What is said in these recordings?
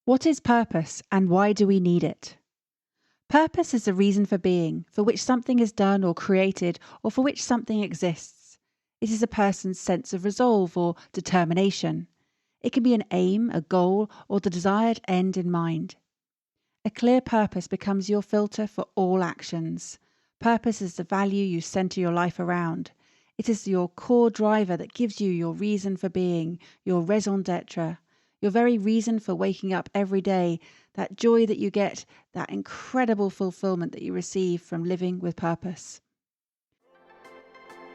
What is purpose and why do we need it? Purpose is a reason for being, for which something is done or created, or for which something exists. It is a person's sense of resolve or determination. It can be an aim, a goal, or the desired end in mind. A clear purpose becomes your filter for all actions. Purpose is the value you center your life around. It is your core driver that gives you your reason for being, your raison d'etre, your very reason for waking up every day, that joy that you get, that incredible fulfillment that you receive from living with purpose.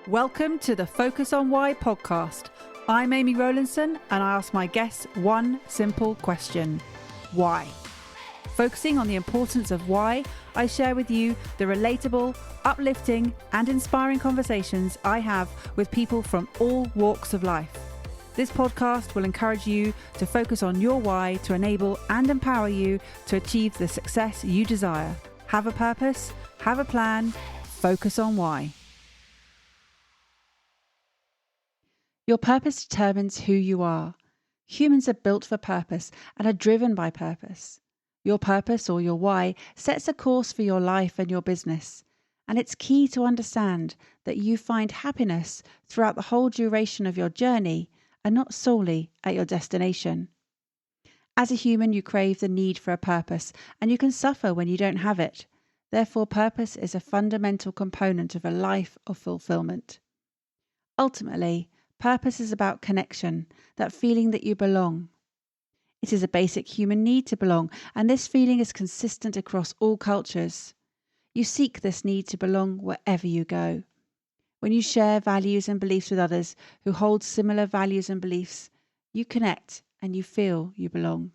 Welcome to the Focus on Why podcast. I'm Amy Rowlinson and I ask my guests one simple question. Why? Focusing on the importance of why, I share with you the relatable, uplifting and inspiring conversations I have with people from all walks of life. This podcast will encourage you to focus on your why to enable and empower you to achieve the success you desire. Have a purpose, have a plan, focus on why. Your purpose determines who you are. Humans are built for purpose and are driven by purpose. Your purpose or your why sets a course for your life and your business. And it's key to understand that you find happiness throughout the whole duration of your journey and not solely at your destination. As a human, you crave the need for a purpose, and you can suffer when you don't have it. Therefore, purpose is a fundamental component of a life of fulfillment. Ultimately, purpose is about connection, that feeling that you belong. It is a basic human need to belong, and this feeling is consistent across all cultures. You seek this need to belong wherever you go. When you share values and beliefs with others who hold similar values and beliefs, you connect and you feel you belong.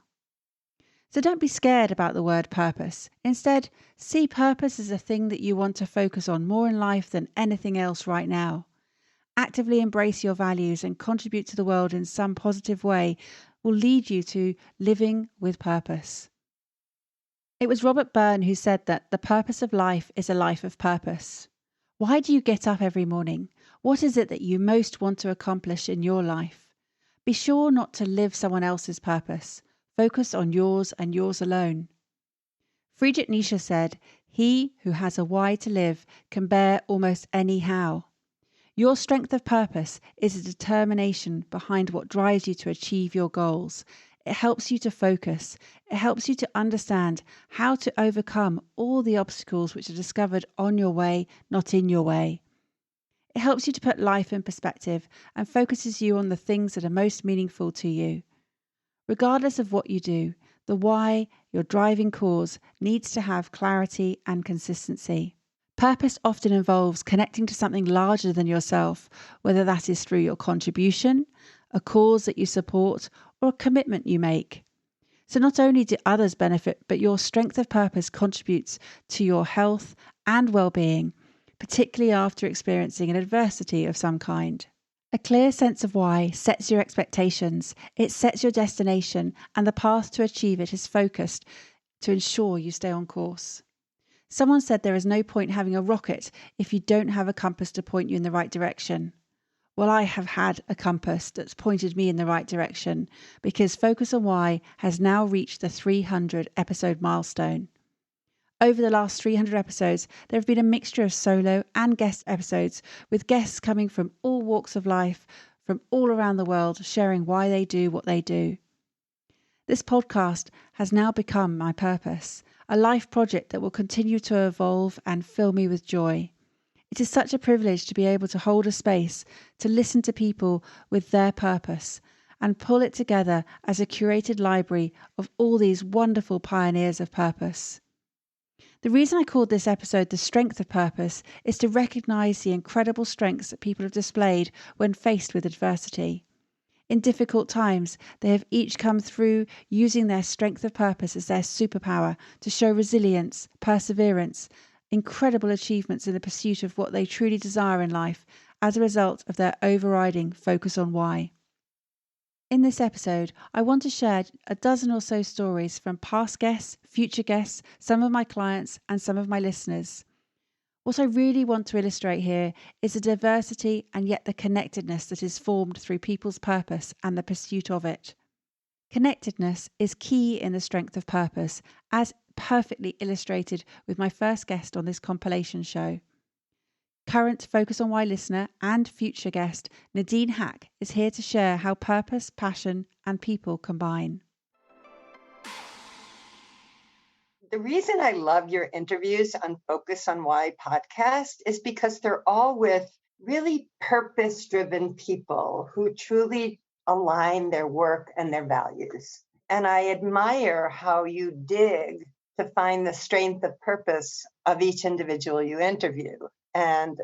So don't be scared about the word purpose. Instead, see purpose as a thing that you want to focus on more in life than anything else right now. Actively embrace your values and contribute to the world in some positive way will lead you to living with purpose. It was Robert Byrne who said that the purpose of life is a life of purpose. Why do you get up every morning? What is it that you most want to accomplish in your life? Be sure not to live someone else's purpose. Focus on yours and yours alone. Friedrich Nietzsche said, "He who has a why to live can bear almost any how." Your strength of purpose is a determination behind what drives you to achieve your goals. It helps you to focus. It helps you to understand how to overcome all the obstacles which are discovered on your way, not in your way. It helps you to put life in perspective and focuses you on the things that are most meaningful to you. Regardless of what you do, the why, your driving cause, needs to have clarity and consistency. Purpose often involves connecting to something larger than yourself, whether that is through your contribution, a cause that you support, or a commitment you make. So not only do others benefit, but your strength of purpose contributes to your health and well-being, particularly after experiencing an adversity of some kind. A clear sense of why sets your expectations, it sets your destination, and the path to achieve it is focused to ensure you stay on course. Someone said there is no point having a rocket if you don't have a compass to point you in the right direction. Well, I have had a compass that's pointed me in the right direction because Focus on Why has now reached the 300 episode milestone. Over the last 300 episodes, there have been a mixture of solo and guest episodes with guests coming from all walks of life, from all around the world, sharing why they do what they do. This podcast has now become my purpose, a life project that will continue to evolve and fill me with joy. It is such a privilege to be able to hold a space to listen to people with their purpose and pull it together as a curated library of all these wonderful pioneers of purpose. The reason I called this episode The Strength of Purpose is to recognise the incredible strengths that people have displayed when faced with adversity. In difficult times, they have each come through using their strength of purpose as their superpower to show resilience, perseverance, incredible achievements in the pursuit of what they truly desire in life as a result of their overriding focus on why. In this episode, I want to share a dozen or so stories from past guests, future guests, some of my clients and some of my listeners. What I really want to illustrate here is the diversity and yet the connectedness that is formed through people's purpose and the pursuit of it. Connectedness is key in the strength of purpose, as perfectly illustrated with my first guest on this compilation show. Current Focus on Why listener and future guest Nadine Hack is here to share how purpose, passion, and people combine. The reason I love your interviews on Focus on Why podcast is because they're all with really purpose-driven people who truly align their work and their values. And I admire how you dig to find the strength of purpose of each individual you interview. And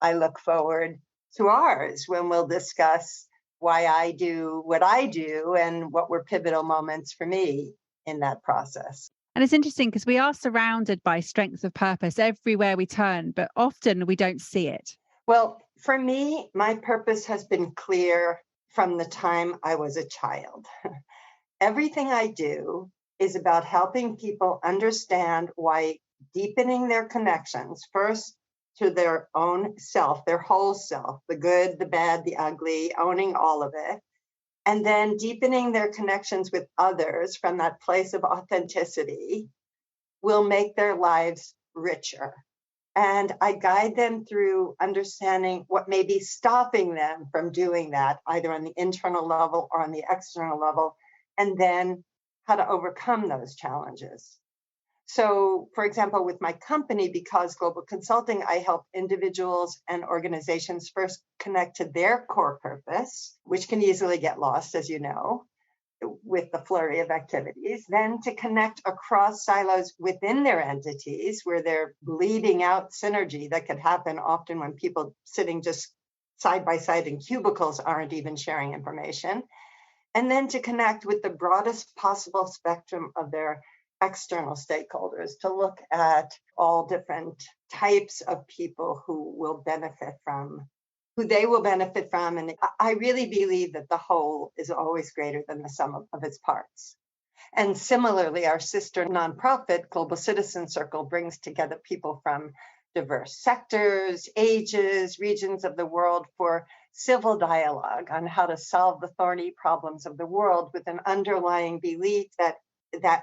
I look forward to ours when we'll discuss why I do what I do and what were pivotal moments for me in that process. And it's interesting because we are surrounded by strengths of purpose everywhere we turn, but often we don't see it. Well, for me, my purpose has been clear from the time I was a child. Everything I do is about helping people understand why deepening their connections, first to their own self, their whole self, the good, the bad, the ugly, owning all of it, and then deepening their connections with others from that place of authenticity will make their lives richer. And I guide them through understanding what may be stopping them from doing that, either on the internal level or on the external level, and then how to overcome those challenges. So, for example, with my company, Because Global Consulting, I help individuals and organizations first connect to their core purpose, which can easily get lost, as you know, with the flurry of activities, then to connect across silos within their entities where they're bleeding out synergy that could happen often when people sitting just side by side in cubicles aren't even sharing information, and then to connect with the broadest possible spectrum of their external stakeholders to look at all different types of people who will benefit from who they will benefit from. And I really believe that the whole is always greater than the sum of its parts. And similarly, our sister nonprofit, Global Citizen Circle, brings together people from diverse sectors, ages, regions of the world for civil dialogue on how to solve the thorny problems of the world with an underlying belief that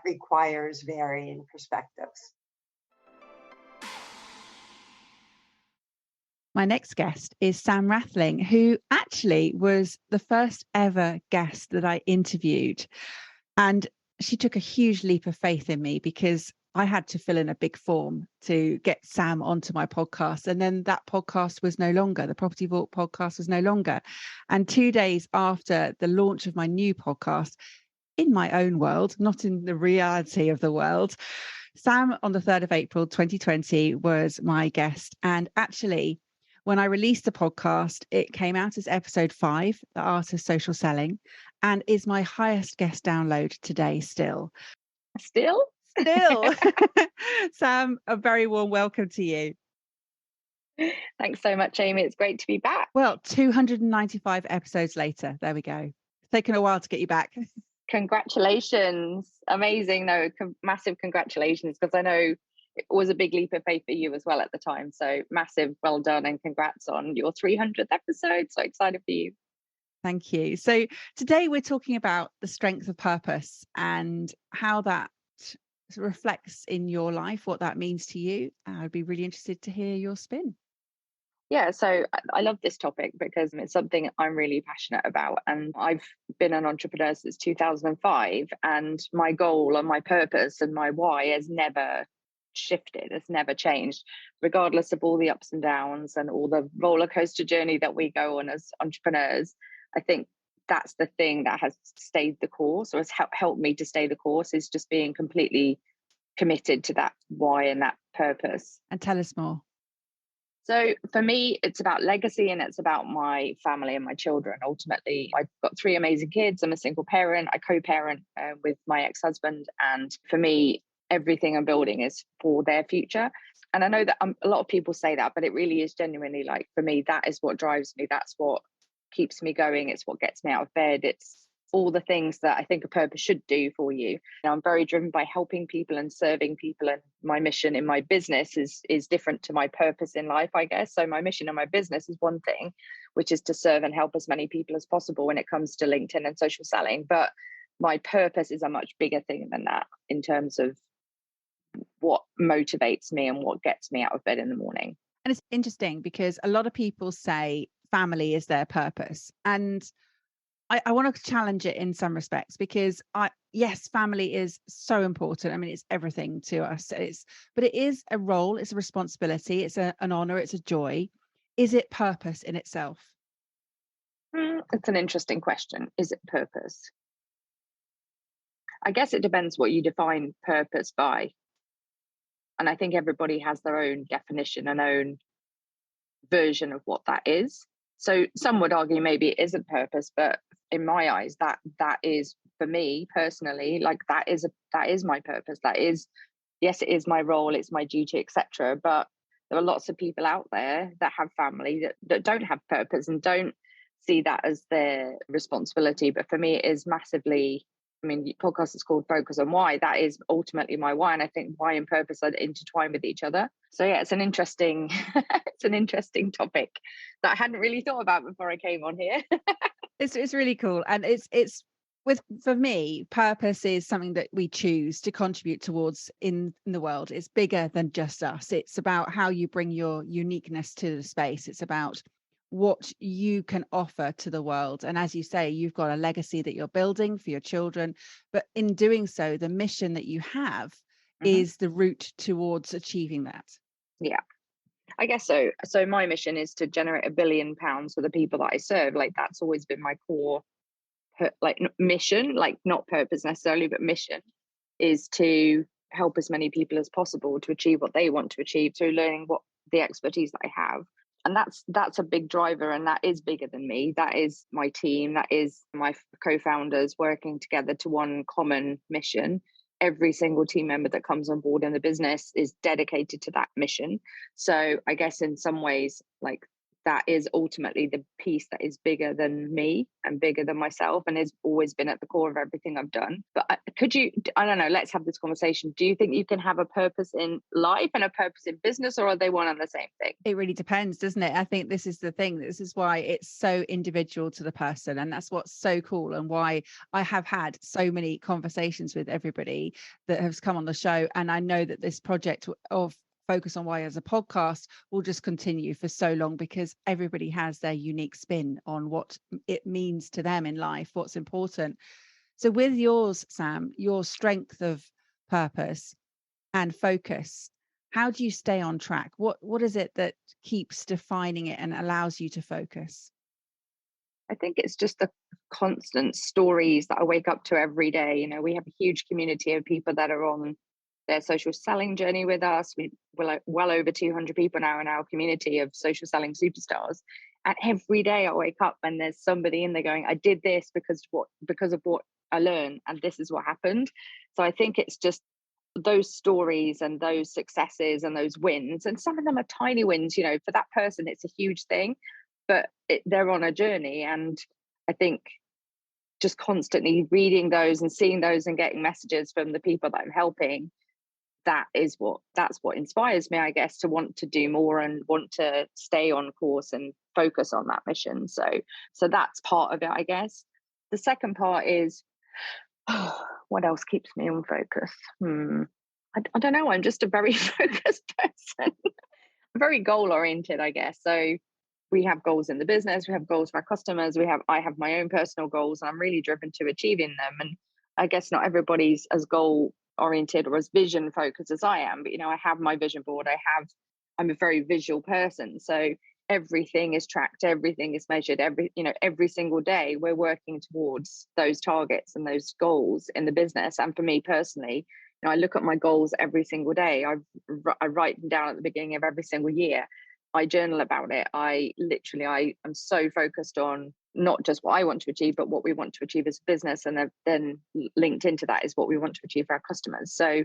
requires varying perspectives. My next guest is Sam Rathling, who actually was the first ever guest that I interviewed. And she took a huge leap of faith in me because I had to fill in a big form to get Sam onto my podcast. And then that podcast was no longer, the Property Vault podcast was no longer. And 2 days after the launch of my new podcast, in my own world, not in the reality of the world, Sam on the 3rd of April, 2020 was my guest. And actually, when I released the podcast, it came out as episode 5, The Art of Social Selling, and is my highest guest download today still. Still? Sam, a very warm welcome to you. Thanks so much, Amy. It's great to be back. Well, 295 episodes later. There we go. It's taken a while to get you back. Congratulations. Amazing. No, massive congratulations, because I know it was a big leap of faith for you as well at the time. So massive well done and congrats on your 300th episode. So excited for you. Thank you. So today we're talking about the strength of purpose and how that reflects in your life, what that means to you. I'd be really interested to hear your spin. Yeah, so I love this topic because it's something I'm really passionate about. And I've been an entrepreneur since 2005. And my goal and my purpose and my why has never shifted, has never changed, regardless of all the ups and downs and all the roller coaster journey that we go on as entrepreneurs. I think that's the thing that has stayed the course, or has helped me to stay the course, is just being completely committed to that why and that purpose. And tell us more. So for me, it's about legacy and it's about my family and my children. Ultimately, I've got 3 amazing kids. I'm a single parent. I co-parent with my ex-husband. And for me, everything I'm building is for their future. And I know that a lot of people say that, but it really is genuinely, like, for me, that is what drives me. That's what keeps me going. It's what gets me out of bed. It's all the things that I think a purpose should do for you. I'm very driven by helping people and serving people, and my mission in my business is different to my purpose in life, I guess. So my mission in my business is one thing, which is to serve and help as many people as possible when it comes to LinkedIn and social selling. But my purpose is a much bigger thing than that in terms of what motivates me and what gets me out of bed in the morning. And it's interesting because a lot of people say family is their purpose. And I want to challenge it in some respects because yes, family is so important. I mean, it's everything to us. But it is a role, it's a responsibility, it's an honor, it's a joy. Is it purpose in itself? It's an interesting question. Is it purpose? I guess it depends what you define purpose by. And I think everybody has their own definition and own version of what that is. So some would argue maybe it isn't purpose, but in my eyes, that is, for me personally, like that is my purpose. That is, yes, it is my role, it's my duty, etc. But there are lots of people out there that have family that don't have purpose and don't see that as their responsibility. But for me, it is massively. I mean, the podcast is called Focus on Why. That is ultimately my why, and I think why and purpose are intertwined with each other. So yeah, it's an interesting topic that I hadn't really thought about before I came on here. It's really cool, and for me, purpose is something that we choose to contribute towards in the world. It's bigger than just us. It's about how you bring your uniqueness to the space. It's about what you can offer to the world. And as you say, you've got a legacy that you're building for your children. But in doing so, the mission that you have is the route towards achieving that. Yeah, I guess so. So my mission is to generate £1 billion for the people that I serve. Like that's always been my core mission, like not purpose necessarily, but mission is to help as many people as possible to achieve what they want to achieve through learning what the expertise that I have. And that's a big driver, and that is bigger than me. That is my team, that is my co-founders working together to one common mission. Every single team member that comes on board in the business is dedicated to that mission. So I guess in some ways, like that is ultimately the piece that is bigger than me and bigger than myself and has always been at the core of everything I've done. But I don't know, let's have this conversation. Do you think you can have a purpose in life and a purpose in business, or are they one and the same thing? It really depends, doesn't it? I think this is the thing. This is why it's so individual to the person. And that's what's so cool, and why I have had so many conversations with everybody that has come on the show. And I know that this project of Focus on Why as a podcast will just continue for so long, because everybody has their unique spin on what it means to them in life, what's important. So with yours, Sam, your strength of purpose and focus, how do you stay on track? What is it that keeps defining it and allows you to focus? I think it's just the constant stories that I wake up to every day. You know, we have a huge community of people that are on their social selling journey with us. We're like well over 200 people now in our community of social selling superstars. And every day I wake up and there's somebody in there going, I did this because of what I learned, and this is what happened. So I think it's just those stories and those successes and those wins, and some of them are tiny wins. You know, for that person it's a huge thing, but they're on a journey. And I think just constantly reading those and seeing those and getting messages from the people that I'm helping, that's what inspires me, I guess, to want to do more and want to stay on course and focus on that mission. So that's part of it, I guess. The second part is, what else keeps me on focus? I don't know. I'm just a very focused person, very goal oriented, I guess. So we have goals in the business, we have goals for our customers, I have my own personal goals, and I'm really driven to achieving them. And I guess not everybody's as goal oriented or as vision focused as I am, but you know, I have my vision board. I'm a very visual person, so everything is tracked, everything is measured, every single day we're working towards those targets and those goals in the business. And for me personally, you know, I look at my goals every single day. I write them down at the beginning of every single year. I journal about it. I am so focused on not just what I want to achieve, but what we want to achieve as a business. And then linked into that is what we want to achieve for our customers. So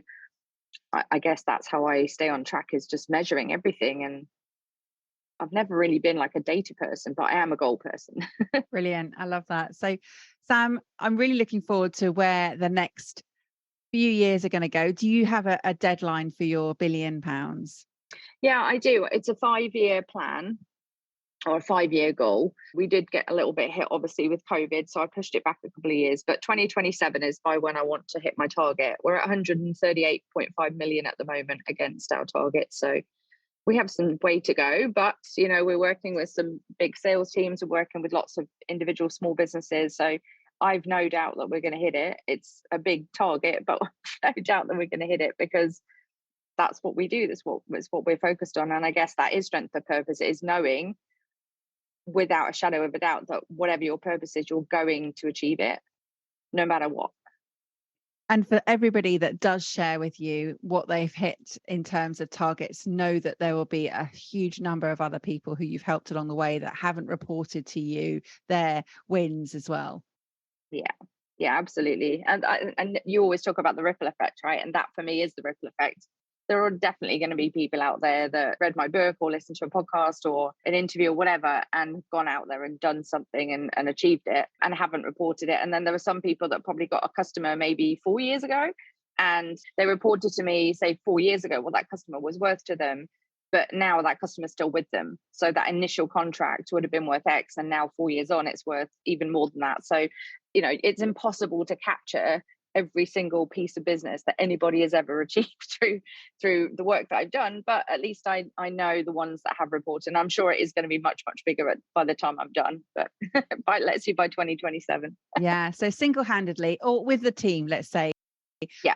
I guess that's how I stay on track, is just measuring everything. And I've never really been like a data person, but I am a goal person. Brilliant. I love that. So Sam, I'm really looking forward to where the next few years are going to go. Do you have a deadline for your £1 billion? Yeah, I do. It's a 5-year plan. or a 5-year goal. We did get a little bit hit, obviously, with COVID, so I pushed it back a couple of years. But 2027 is by when I want to hit my target. We're at 138.5 million at the moment against our target. So we have some way to go, but we're working with some big sales teams. We're working with lots of individual small businesses. So I've no doubt that we're going to hit it. It's a big target, but no doubt that we're going to hit it, because that's what we do. That's what we're focused on. And I guess that is strength of purpose. It is knowing without a shadow of a doubt that whatever your purpose is, you're going to achieve it, no matter what. And for everybody that does share with you what they've hit in terms of targets, know that there will be a huge number of other people who you've helped along the way that haven't reported to you their wins as well. Yeah, absolutely. And you always talk about the ripple effect, right? And that for me is the ripple effect. There are definitely going to be people out there that read my book or listened to a podcast or an interview or whatever and gone out there and done something and achieved it and haven't reported it. And then there were some people that probably got a customer maybe 4 years ago, and they reported to me, say 4 years ago, what that customer was worth to them. But now that customer's still with them. So that initial contract would have been worth X, and now 4 years on, it's worth even more than that. So, it's impossible to capture every single piece of business that anybody has ever achieved through the work that I've done. But at least I know the ones that have reported, and I'm sure it is going to be much, much bigger by the time I'm done. But let's see by 2027. Yeah. So single-handedly, or with the team, let's say,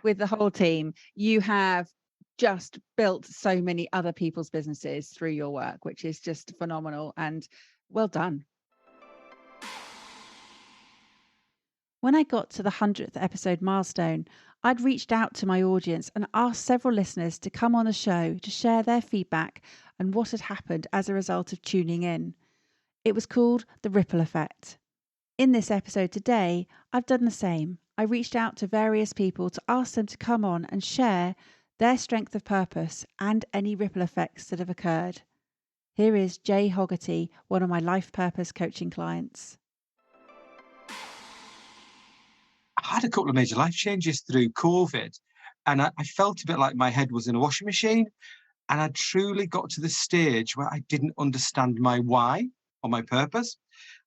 with the whole team, you have just built so many other people's businesses through your work, which is just phenomenal, and well done. When I got to the 100th episode milestone, I'd reached out to my audience and asked several listeners to come on the show to share their feedback and what had happened as a result of tuning in. It was called the ripple effect. In this episode today, I've done the same. I reached out to various people to ask them to come on and share their strength of purpose and any ripple effects that have occurred. Here is Jay Hogarty, one of my life purpose coaching clients. I had a couple of major life changes through COVID, and I felt a bit like my head was in a washing machine, and I truly got to the stage where I didn't understand my why or my purpose.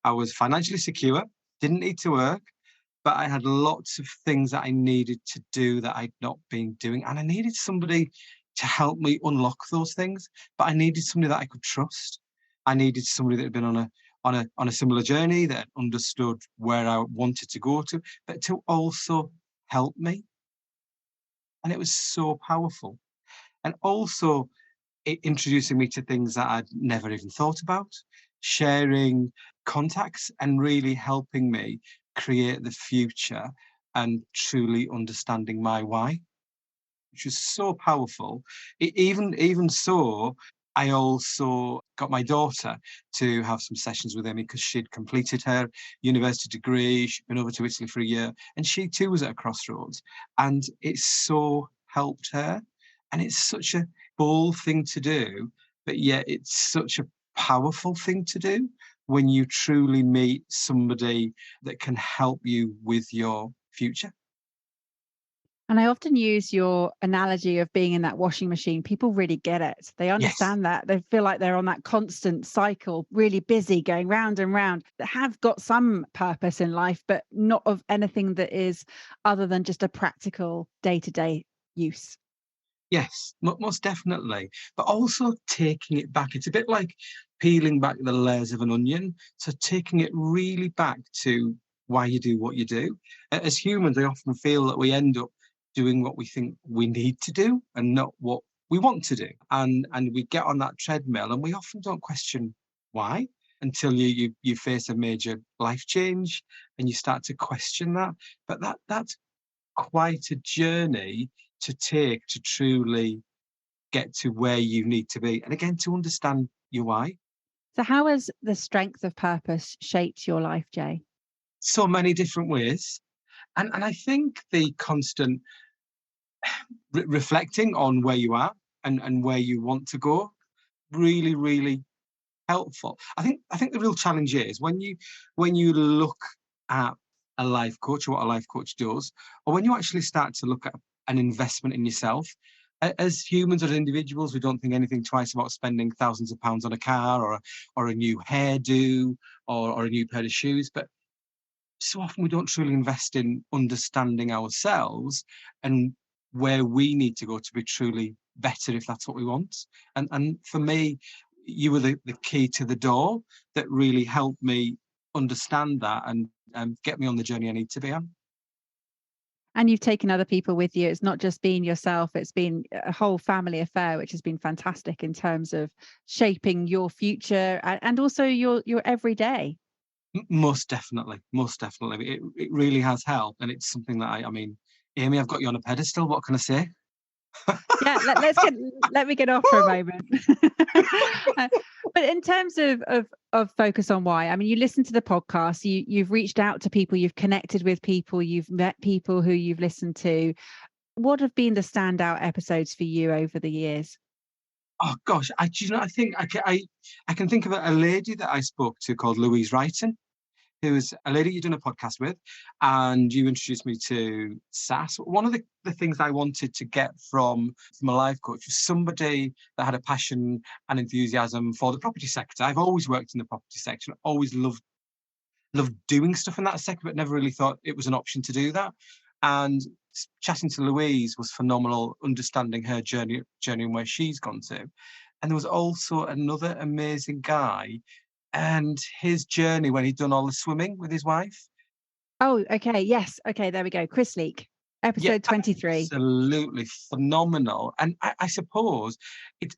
I was financially secure, didn't need to work, but I had lots of things that I needed to do that I'd not been doing, and I needed somebody to help me unlock those things, but I needed somebody that I could trust. I needed somebody that had been on a similar journey, that understood where I wanted to go to, but to also help me. And it was so powerful. And also introducing me to things that I'd never even thought about, sharing contacts and really helping me create the future and truly understanding my why, which was so powerful. Even so, I also got my daughter to have some sessions with Amy because she'd completed her university degree. She'd been over to Italy for a year, and she too was at a crossroads. And it so helped her. And it's such a bold thing to do, but yet it's such a powerful thing to do when you truly meet somebody that can help you with your future. And I often use your analogy of being in that washing machine. People really get it. They understand that. They feel like they're on that constant cycle, really busy, going round and round, that have got some purpose in life, but not of anything that is other than just a practical day-to-day use. Yes, most definitely. But also taking it back. It's a bit like peeling back the layers of an onion. So taking it really back to why you do what you do. As humans, I often feel that we end up doing what we think we need to do and not what we want to do. And we get on that treadmill and we often don't question why until you face a major life change and you start to question that. But that's quite a journey to take to truly get to where you need to be. And again, to understand your why. So how has the strength of purpose shaped your life, Jay? So many different ways. And I think the constant reflecting on where you are and where you want to go, really, really helpful. I think the real challenge is when you look at a life coach or what a life coach does, or when you actually start to look at an investment in yourself, As humans or as individuals, we don't think anything twice about spending thousands of pounds on a car or a new hairdo or a new pair of shoes. But so often we don't truly invest in understanding ourselves and where we need to go to be truly better, if that's what we want. And for me, you were the key to the door that really helped me understand that and get me on the journey I need to be on. And you've taken other people with you. It's not just been yourself, it's been a whole family affair, which has been fantastic in terms of shaping your future and also your everyday. Most definitely, most definitely. It really has helped, and it's something that I mean, Amy, I've got you on a pedestal. What can I say? Yeah, let me get off for a moment. But in terms of focus on why, I mean, you listen to the podcast, you've reached out to people, you've connected with people, you've met people who you've listened to. What have been the standout episodes for you over the years? Oh gosh, I think I can think of a lady that I spoke to called Louise Wrighton, who was a lady you'd done a podcast with, and you introduced me to SAS. One of the things I wanted to get from a life coach was somebody that had a passion and enthusiasm for the property sector. I've always worked in the property sector, always loved doing stuff in that sector, but never really thought it was an option to do that. And chatting to Louise was phenomenal, understanding her journey and where she's gone to. And there was also another amazing guy and his journey when he'd done all the swimming with his wife. Oh, okay. Yes. Okay. There we go. Chris Leak, episode 23. Absolutely phenomenal. And I suppose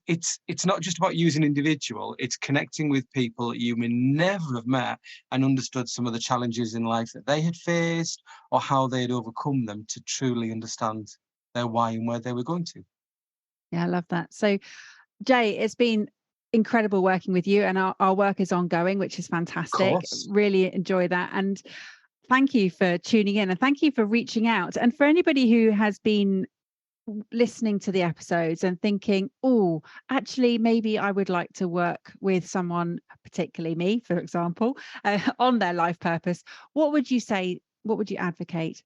it's not just about you as an individual, it's connecting with people that you may never have met and understood some of the challenges in life that they had faced or how they had overcome them to truly understand their why and where they were going to. Yeah, I love that. So, Jay, it's been incredible working with you, and our work is ongoing, which is fantastic. Really enjoy that. And thank you for tuning in, and thank you for reaching out. And for anybody who has been listening to the episodes and thinking, oh, actually, maybe I would like to work with someone, particularly me, for example, on their life purpose, what would you say? What would you advocate?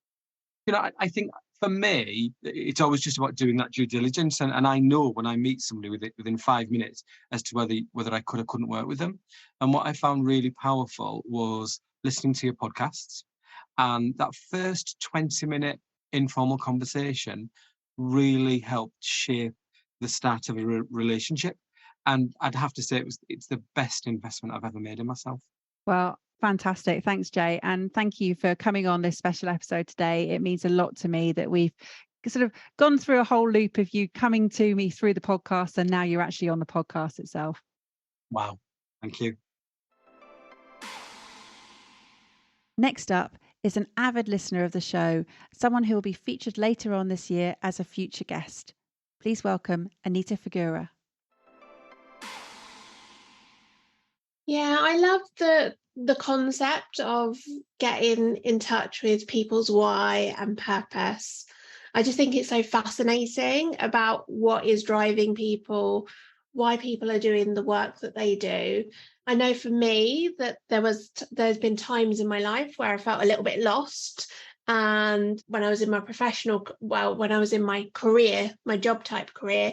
I think for me, it's always just about doing that due diligence. And I know when I meet somebody within 5 minutes as to whether I could or couldn't work with them. And what I found really powerful was listening to your podcasts. And that first 20-minute informal conversation really helped shape the start of a relationship. And I'd have to say it's the best investment I've ever made in myself. Well, fantastic. Thanks, Jay. And thank you for coming on this special episode today. It means a lot to me that we've sort of gone through a whole loop of you coming to me through the podcast, and now you're actually on the podcast itself. Wow. Thank you. Next up is an avid listener of the show, someone who will be featured later on this year as a future guest. Please welcome Anita Phagura. Yeah, I love the concept of getting in touch with people's why and purpose. I just think it's so fascinating about what is driving people, why people are doing the work that they do. I know for me that there's been times in my life where I felt a little bit lost. And when I was in my when I was in my career, my job type career,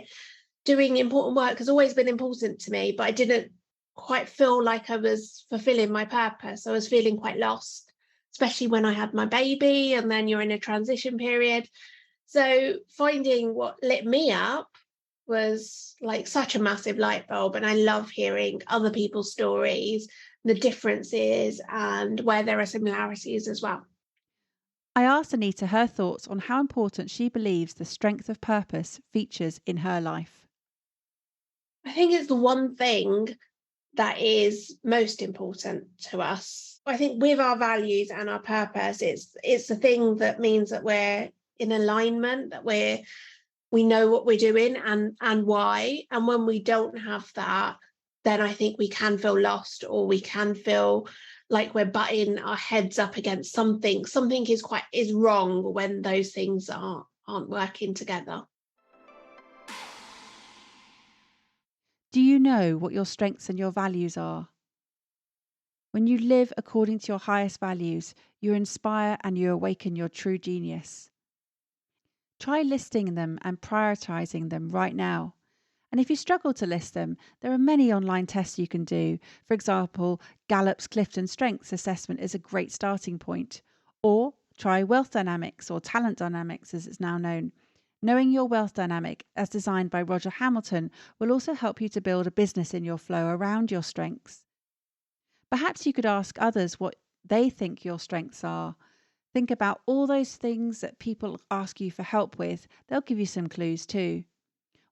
doing important work has always been important to me, but I didn't quite feel like I was fulfilling my purpose. I was feeling quite lost, especially when I had my baby and then you're in a transition period. So finding what lit me up was like such a massive light bulb. And I love hearing other people's stories, the differences and where there are similarities as well. I asked Anita her thoughts on how important she believes the strength of purpose features in her life. I think it's the one thing that is most important to us. I think with our values and our purpose, it's the thing that means that we're in alignment, that we know what we're doing and why. And when we don't have that, then I think we can feel lost, or we can feel like we're butting our heads up against something. Something is wrong when those things aren't working together. Do you know what your strengths and your values are? When you live according to your highest values, you inspire and you awaken your true genius. Try listing them and prioritizing them right now. And if you struggle to list them, there are many online tests you can do. For example, Gallup's Clifton Strengths Assessment is a great starting point. Or try Wealth Dynamics, or Talent Dynamics as it's now known. Knowing your wealth dynamic, as designed by Roger Hamilton, will also help you to build a business in your flow around your strengths. Perhaps you could ask others what they think your strengths are. Think about all those things that people ask you for help with. They'll give you some clues too.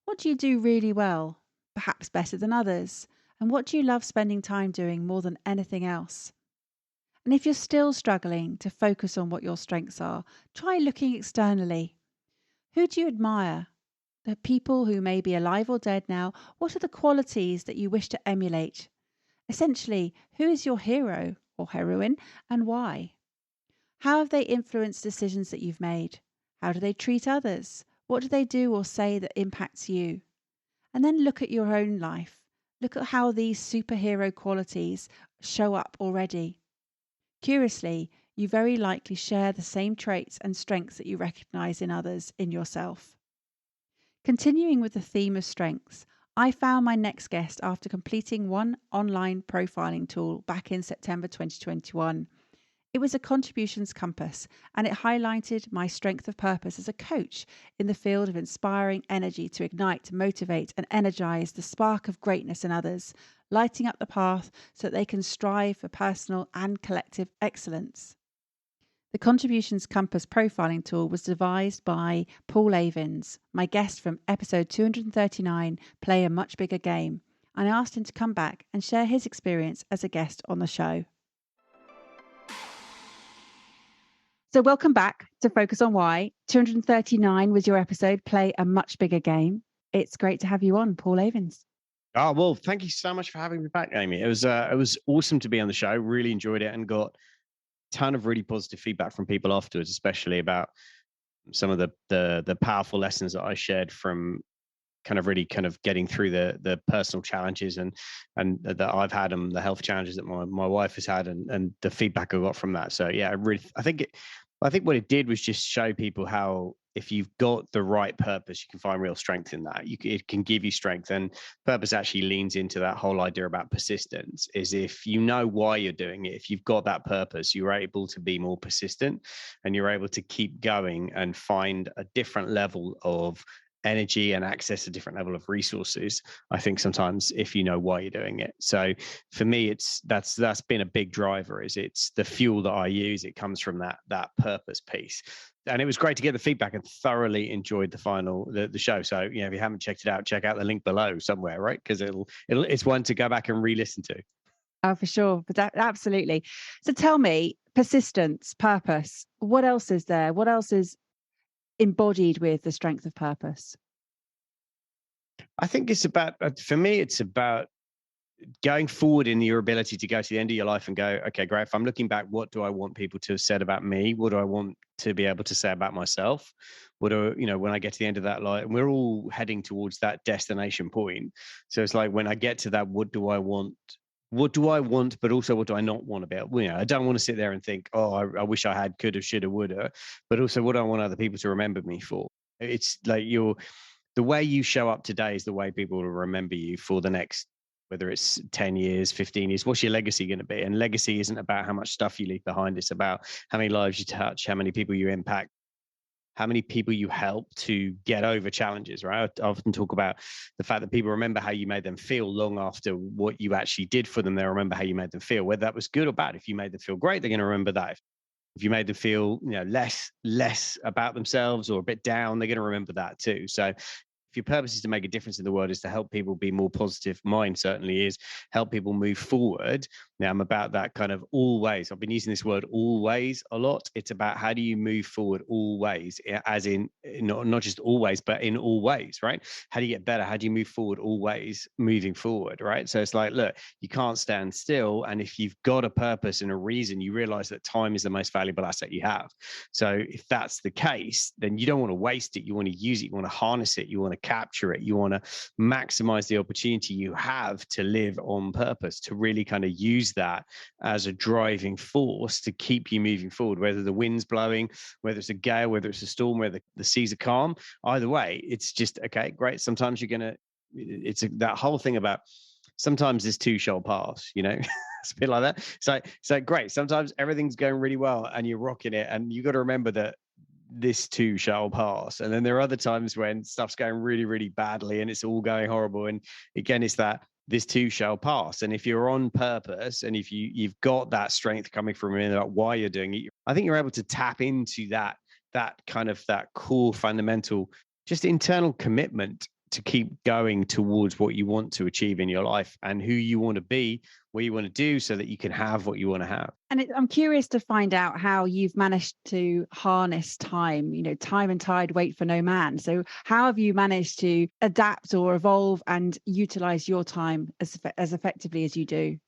What do you do really well, perhaps better than others? And what do you love spending time doing more than anything else? And if you're still struggling to focus on what your strengths are, try looking externally. Who do you admire? The people who may be alive or dead now, what are the qualities that you wish to emulate? Essentially, who is your hero or heroine and why? How have they influenced decisions that you've made? How do they treat others? What do they do or say that impacts you? And then look at your own life. Look at how these superhero qualities show up already. Curiously, you very likely share the same traits and strengths that you recognize in others in yourself. Continuing with the theme of strengths, I found my next guest after completing one online profiling tool back in September 2021. It was a contributions compass, and it highlighted my strength of purpose as a coach in the field of inspiring energy to ignite, motivate, and energize the spark of greatness in others, lighting up the path so that they can strive for personal and collective excellence. The Contributions Compass profiling tool was devised by Paul Avins, my guest from episode 239, Play a Much Bigger Game, and I asked him to come back and share his experience as a guest on the show. So welcome back to Focus on Why. 239 was your episode, Play a Much Bigger Game. It's great to have you on, Paul Avins. Oh, well, thank you so much for having me back, Amy. It was awesome to be on the show. Really enjoyed it and got a ton of really positive feedback from people afterwards, especially about some of the powerful lessons that I shared from kind of getting through the personal challenges and that I've had and the health challenges that my wife has had and the feedback I got from that. So yeah, I think what it did was just show people how if you've got the right purpose, you can find real strength in that. It can give you strength, and purpose actually leans into that whole idea about persistence. Is if you know why you're doing it, if you've got that purpose, you're able to be more persistent, and you're able to keep going and find a different level of energy and access a different level of resources. I think sometimes if you know why you're doing it. So for me, that's been a big driver. It's the fuel that I use. It comes from that purpose piece. And it was great to get the feedback and thoroughly enjoyed the show. So, if you haven't checked it out, check out the link below somewhere, right? Because it's one to go back and re-listen to. Oh, for sure. But absolutely. So tell me, persistence, purpose, what else is there? What else is embodied with the strength of purpose? I think it's about, for me, it's about going forward in your ability to go to the end of your life and go, okay, great. If I'm looking back, what do I want people to have said about me? What do I want to be able to say about myself? When I get to the end of that life, and we're all heading towards that destination point. So it's like, when I get to that, what do I want, but also what do I not want about? I don't want to sit there and think, oh, I wish I had, coulda, shoulda, woulda, but also what do I want other people to remember me for? It's like the way you show up today is the way people will remember you for the next, whether it's 10 years, 15 years, what's your legacy going to be? And legacy isn't about how much stuff you leave behind. It's about how many lives you touch, how many people you impact, how many people you help to get over challenges, right? I often talk about the fact that people remember how you made them feel long after what you actually did for them. They'll remember how you made them feel, whether that was good or bad. If you made them feel great, they're going to remember that. If you made them feel, less about themselves or a bit down, they're going to remember that too. So if your purpose is to make a difference in the world, is to help people be more positive, mine certainly is, help people move forward. Now, I'm about that kind of always. I've been using this word always a lot. It's about how do you move forward always, as in not just always, but in all ways, right? How do you get better? How do you move forward always moving forward, right? So it's like, look, you can't stand still. And if you've got a purpose and a reason, you realize that time is the most valuable asset you have. So if that's the case, then you don't want to waste it. You want to use it. You want to harness it. You want to capture it. You want to maximize the opportunity you have to live on purpose, to really kind of use that as a driving force to keep you moving forward, whether the wind's blowing, whether it's a gale, whether it's a storm, whether the seas are calm. Either way, it's just, okay, great. Sometimes you're going to, that whole thing about sometimes this too shall pass, it's a bit like that. So great. Sometimes everything's going really well and you're rocking it, and you got to remember that this too shall pass. And then there are other times when stuff's going really, really badly and it's all going horrible. And again, it's that this too shall pass. And if you're on purpose, and if you've got that strength coming from within about why you're doing it, I think you're able to tap into that kind of that core fundamental, just internal commitment to keep going towards what you want to achieve in your life and who you want to be, what you want to do, so that you can have what you want to have. And I'm curious to find out how you've managed to harness time. Time and tide wait for no man. So how have you managed to adapt or evolve and utilize your time as effectively as you do?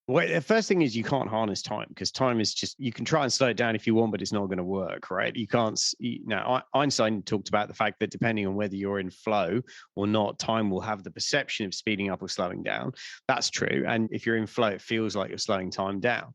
Well, the first thing is you can't harness time, because time is just, you can try and slow it down if you want, but it's not going to work, right? You can't, Einstein talked about the fact that depending on whether you're in flow or not, time will have the perception of speeding up or slowing down. That's true. And if you're in flow, it feels like you're slowing time down.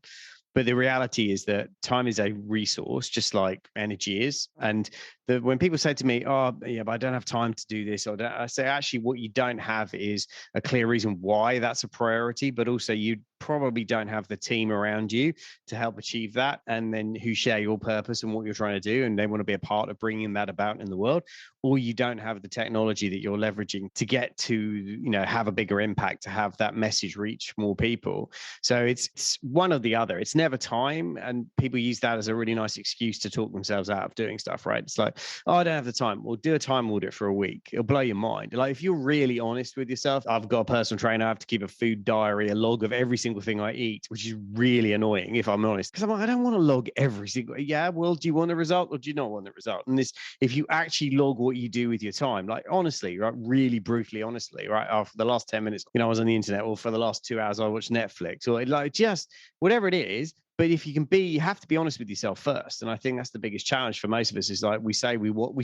But the reality is that time is a resource, just like energy is. And when people say to me, oh, yeah, but I don't have time to do this, I say, actually, what you don't have is a clear reason why that's a priority, but also you probably don't have the team around you to help achieve that, and then who share your purpose and what you're trying to do, and they want to be a part of bringing that about in the world. Or you don't have the technology that you're leveraging to get to, have a bigger impact, to have that message reach more people. So it's one or the other. It's never time. And people use that as a really nice excuse to talk themselves out of doing stuff, right? It's like, oh, I don't have the time. Well, do a time audit for a week. It'll blow your mind. Like, if you're really honest with yourself, I've got a personal trainer. I have to keep a food diary, a log of every single thing I eat, which is really annoying, if I'm honest, because I'm like, I don't want to log every single. Yeah, well, do you want the result or do you not want the result? And if you actually log what you do with your time, like, honestly, right, really brutally honestly, right, after the last 10 minutes, I was on the internet, or for the last 2 hours I watched Netflix, or like, just whatever it is. But if you have to be honest with yourself first. And I think that's the biggest challenge for most of us, is like, we say we want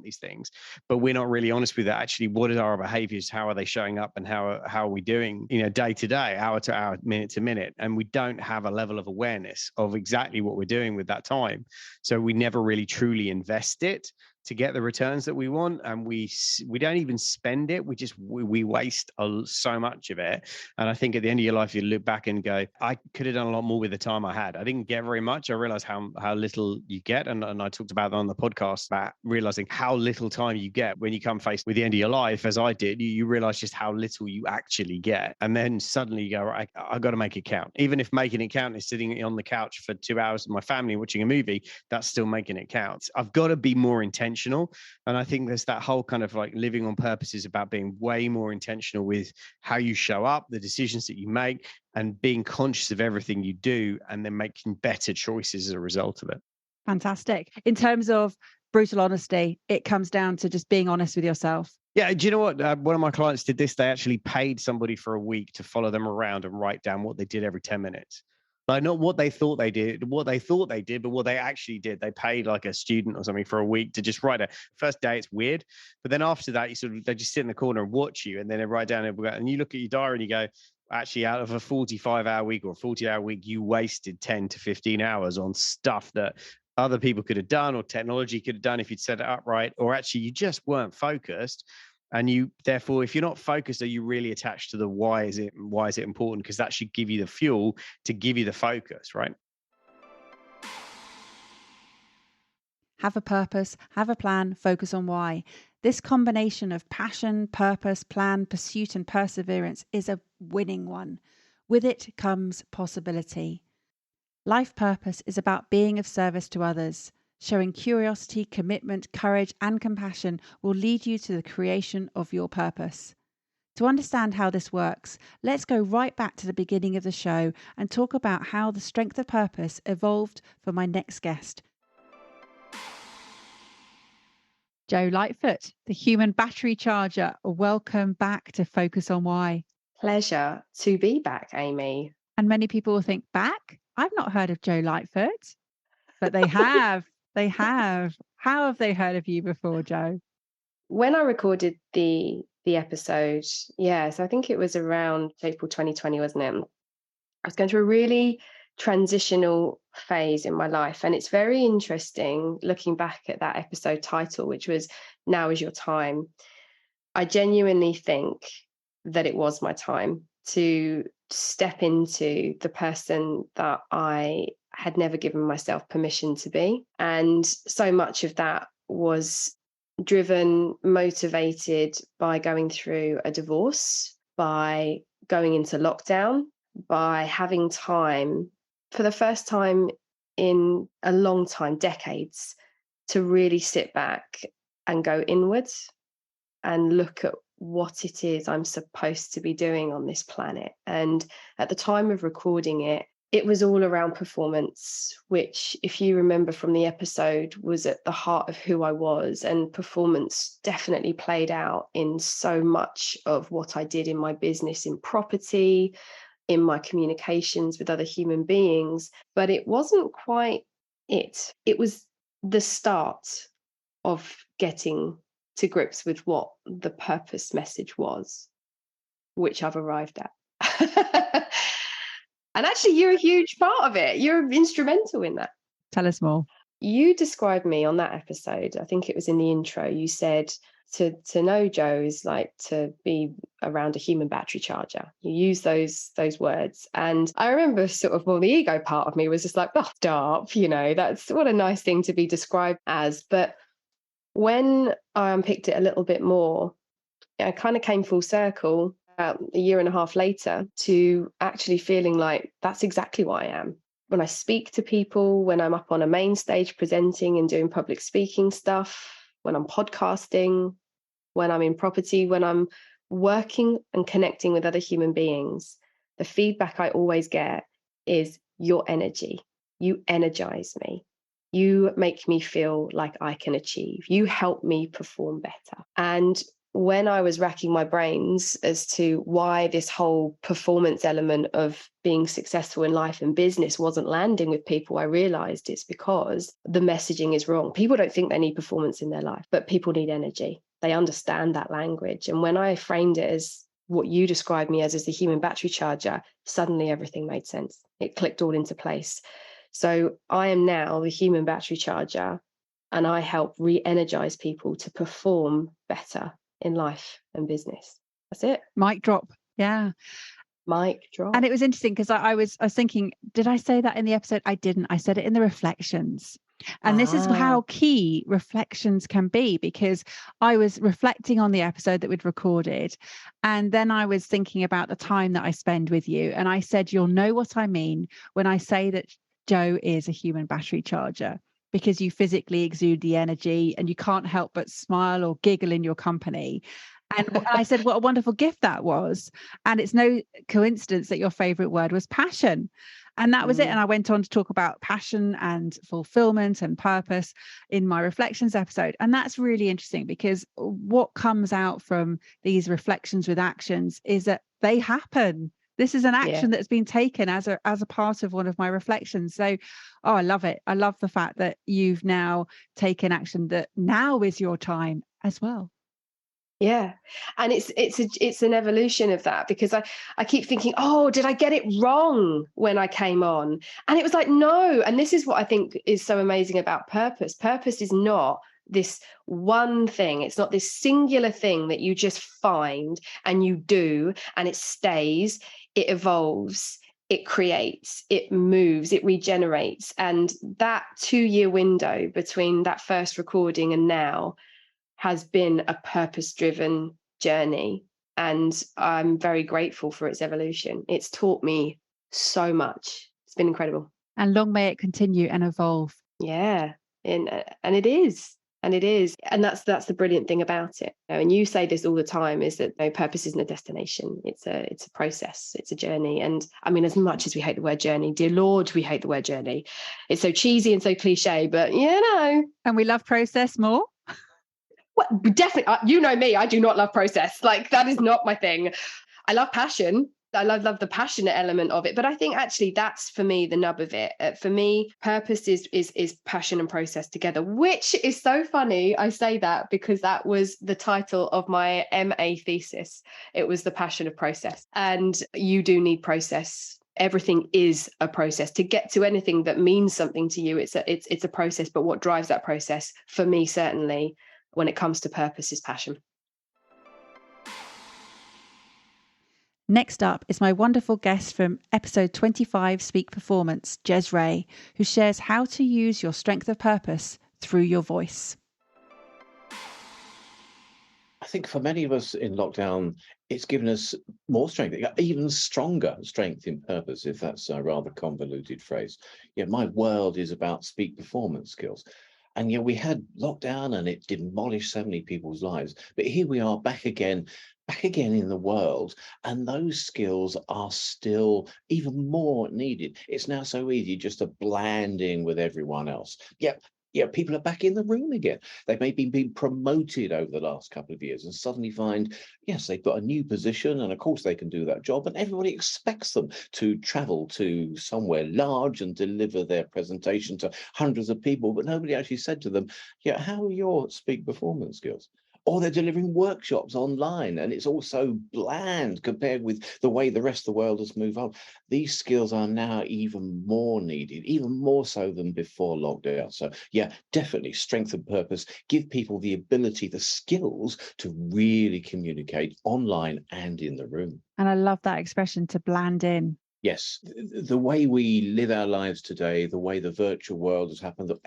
these things, but we're not really honest with that. Actually, what are our behaviors? How are they showing up? And how are we doing, day to day, hour to hour, minute to minute? And we don't have a level of awareness of exactly what we're doing with that time. So we never really truly invest it to get the returns that we want, and we don't even spend it. We waste so much of it. And I think at the end of your life, you look back and go, I could have done a lot more with the time I had. I didn't get very much. I realized how little you get, and I talked about that on the podcast, about realizing how little time you get when you come faced with the end of your life, as I did. You realize just how little you actually get, and then suddenly you go, right, I got to make it count. Even if making it count is sitting on the couch for 2 hours with my family watching a movie, that's still making it count. I've got to be more intentional. And I think there's that whole kind of like living on purpose is about being way more intentional with how you show up, the decisions that you make, and being conscious of everything you do, and then making better choices as a result of it. Fantastic. In terms of brutal honesty, it comes down to just being honest with yourself. Yeah. Do you know what? One of my clients did this. They actually paid somebody for a week to follow them around and write down what they did every 10 minutes. Like, not what they thought they did, but what they actually did. They paid like a student or something for a week to just write it. First day, it's weird. But then after that, they just sit in the corner and watch you, and then they write down, and you look at your diary and you go, actually, out of a 45-hour week or a 40-hour week, you wasted 10 to 15 hours on stuff that other people could have done, or technology could have done if you'd set it up right, or actually you just weren't focused. And you, therefore, if you're not focused, are you really attached to the why is it important? Because that should give you the fuel to give you the focus, right? Have a purpose, have a plan, focus on why. This combination of passion, purpose, plan, pursuit, and perseverance is a winning one. With it comes possibility. Life purpose is about being of service to others. Showing curiosity, commitment, courage, and compassion will lead you to the creation of your purpose. To understand how this works, let's go right back to the beginning of the show and talk about how the strength of purpose evolved for my next guest. Jo Lightfoot, the human battery charger. Welcome back to Focus on Why. Pleasure to be back, Amy. And many people will think, back? I've not heard of Jo Lightfoot. But they have. They have. How have they heard of you before, Jo? when I recorded the episode, so I think it was around April 2020, wasn't it? I was going through a really transitional phase in my life. And it's very interesting looking back at that episode title, which was Now Is Your Time. I genuinely think that it was my time to step into the person that I had never given myself permission to be. And so much of that was driven, motivated by going through a divorce, by going into lockdown, by having time for the first time in a long time, decades, to really sit back and go inwards and look at what it is I'm supposed to be doing on this planet. And at the time of recording it, it was all around performance, which, if you remember from the episode, was at the heart of who I was. And performance definitely played out in so much of what I did in my business, in property, in my communications with other human beings. But it wasn't quite it. It was the start of getting to grips with what the purpose message was, which I've arrived at. And actually, you're a huge part of it. You're instrumental in that. Tell us more. You described me on that episode. I think it was in the intro. You said to know Jo is like to be around a human battery charger. You use those words. And I remember sort of, well, the ego part of me was just like, oh, stop, that's what a nice thing to be described as. But when I unpicked it a little bit more, I kind of came full circle about a year and a half later to actually feeling like that's exactly what I am. When I speak to people, when I'm up on a main stage presenting and doing public speaking stuff, when I'm podcasting, when I'm in property, when I'm working and connecting with other human beings, the feedback I always get is your energy. You energize me. You make me feel like I can achieve. You help me perform better. And when I was racking my brains as to why this whole performance element of being successful in life and business wasn't landing with people, I realized it's because the messaging is wrong. People don't think they need performance in their life, but people need energy. They understand that language. And when I framed it as what you described me as the human battery charger, suddenly everything made sense. It clicked all into place. So I am now the human battery charger, and I help re-energize people to perform better in life and business. That's it. Mic drop. Yeah. Mic drop. And it was interesting because I was thinking, did I say that in the episode? I didn't. I said it in the reflections. And this is how key reflections can be, because I was reflecting on the episode that we'd recorded. And then I was thinking about the time that I spend with you. And I said, you'll know what I mean when I say that Jo is a human battery charger, because you physically exude the energy and you can't help but smile or giggle in your company. And I said, what a wonderful gift that was. And it's no coincidence that your favorite word was passion. And that was it. And I went on to talk about passion and fulfillment and purpose in my reflections episode. And that's really interesting, because what comes out from these reflections with actions is that they happen. This is an action that's been taken as a part of one of my reflections. So, I love it. I love the fact that you've now taken action, that now is your time as well. Yeah. And it's an evolution of that, because I keep thinking, oh, did I get it wrong when I came on? And it was like, no. And this is what I think is so amazing about purpose. Purpose is not this one thing. It's not this singular thing that you just find and you do and it stays. It evolves, it creates, it moves, it regenerates. And that 2-year window between that first recording and now has been a purpose-driven journey. And I'm very grateful for its evolution. It's taught me so much. It's been incredible. And long may it continue and evolve. Yeah. And it is. And it is. And that's the brilliant thing about it. And you say this all the time, is that purpose isn't a destination. It's a process. It's a journey. And I mean, as much as we hate the word journey, dear Lord, we hate the word journey. It's so cheesy and so cliche, but And we love process more. Well, definitely. You know me, I do not love process. Like, that is not my thing. I love passion. I love the passionate element of it, but I think actually that's for me the nub of it. For me, purpose is passion and process together, which is so funny. I say that because that was the title of my MA thesis. It was the passion of process, and you do need process. Everything is a process to get to anything that means something to you. It's a process, but what drives that process for me, certainly, when it comes to purpose, is passion. Next up is my wonderful guest from episode 25, Speak Performance, Ges Ray, who shares how to use your strength of purpose through your voice. I think for many of us in lockdown, it's given us more strength, even stronger strength in purpose, if that's a rather convoluted phrase. Yeah, my world is about speak performance skills. And yeah, we had lockdown and it demolished so many people's lives. But here we are back again in the world. And those skills are still even more needed. It's now so easy just to blend in with everyone else. Yeah, people are back in the room again. They've maybe been promoted over the last couple of years and suddenly find, yes, they've got a new position and of course they can do that job. And everybody expects them to travel to somewhere large and deliver their presentation to hundreds of people. But nobody actually said to them, yeah, how are your speak performance skills? Or they're delivering workshops online and it's also bland compared with the way the rest of the world has moved on. These skills are now even more needed, even more so than before lockdown. So yeah, definitely strength and purpose, give people the ability, the skills to really communicate online and in the room. And I love that expression, to bland in. Yes, the way we live our lives today, the way the virtual world has happened, that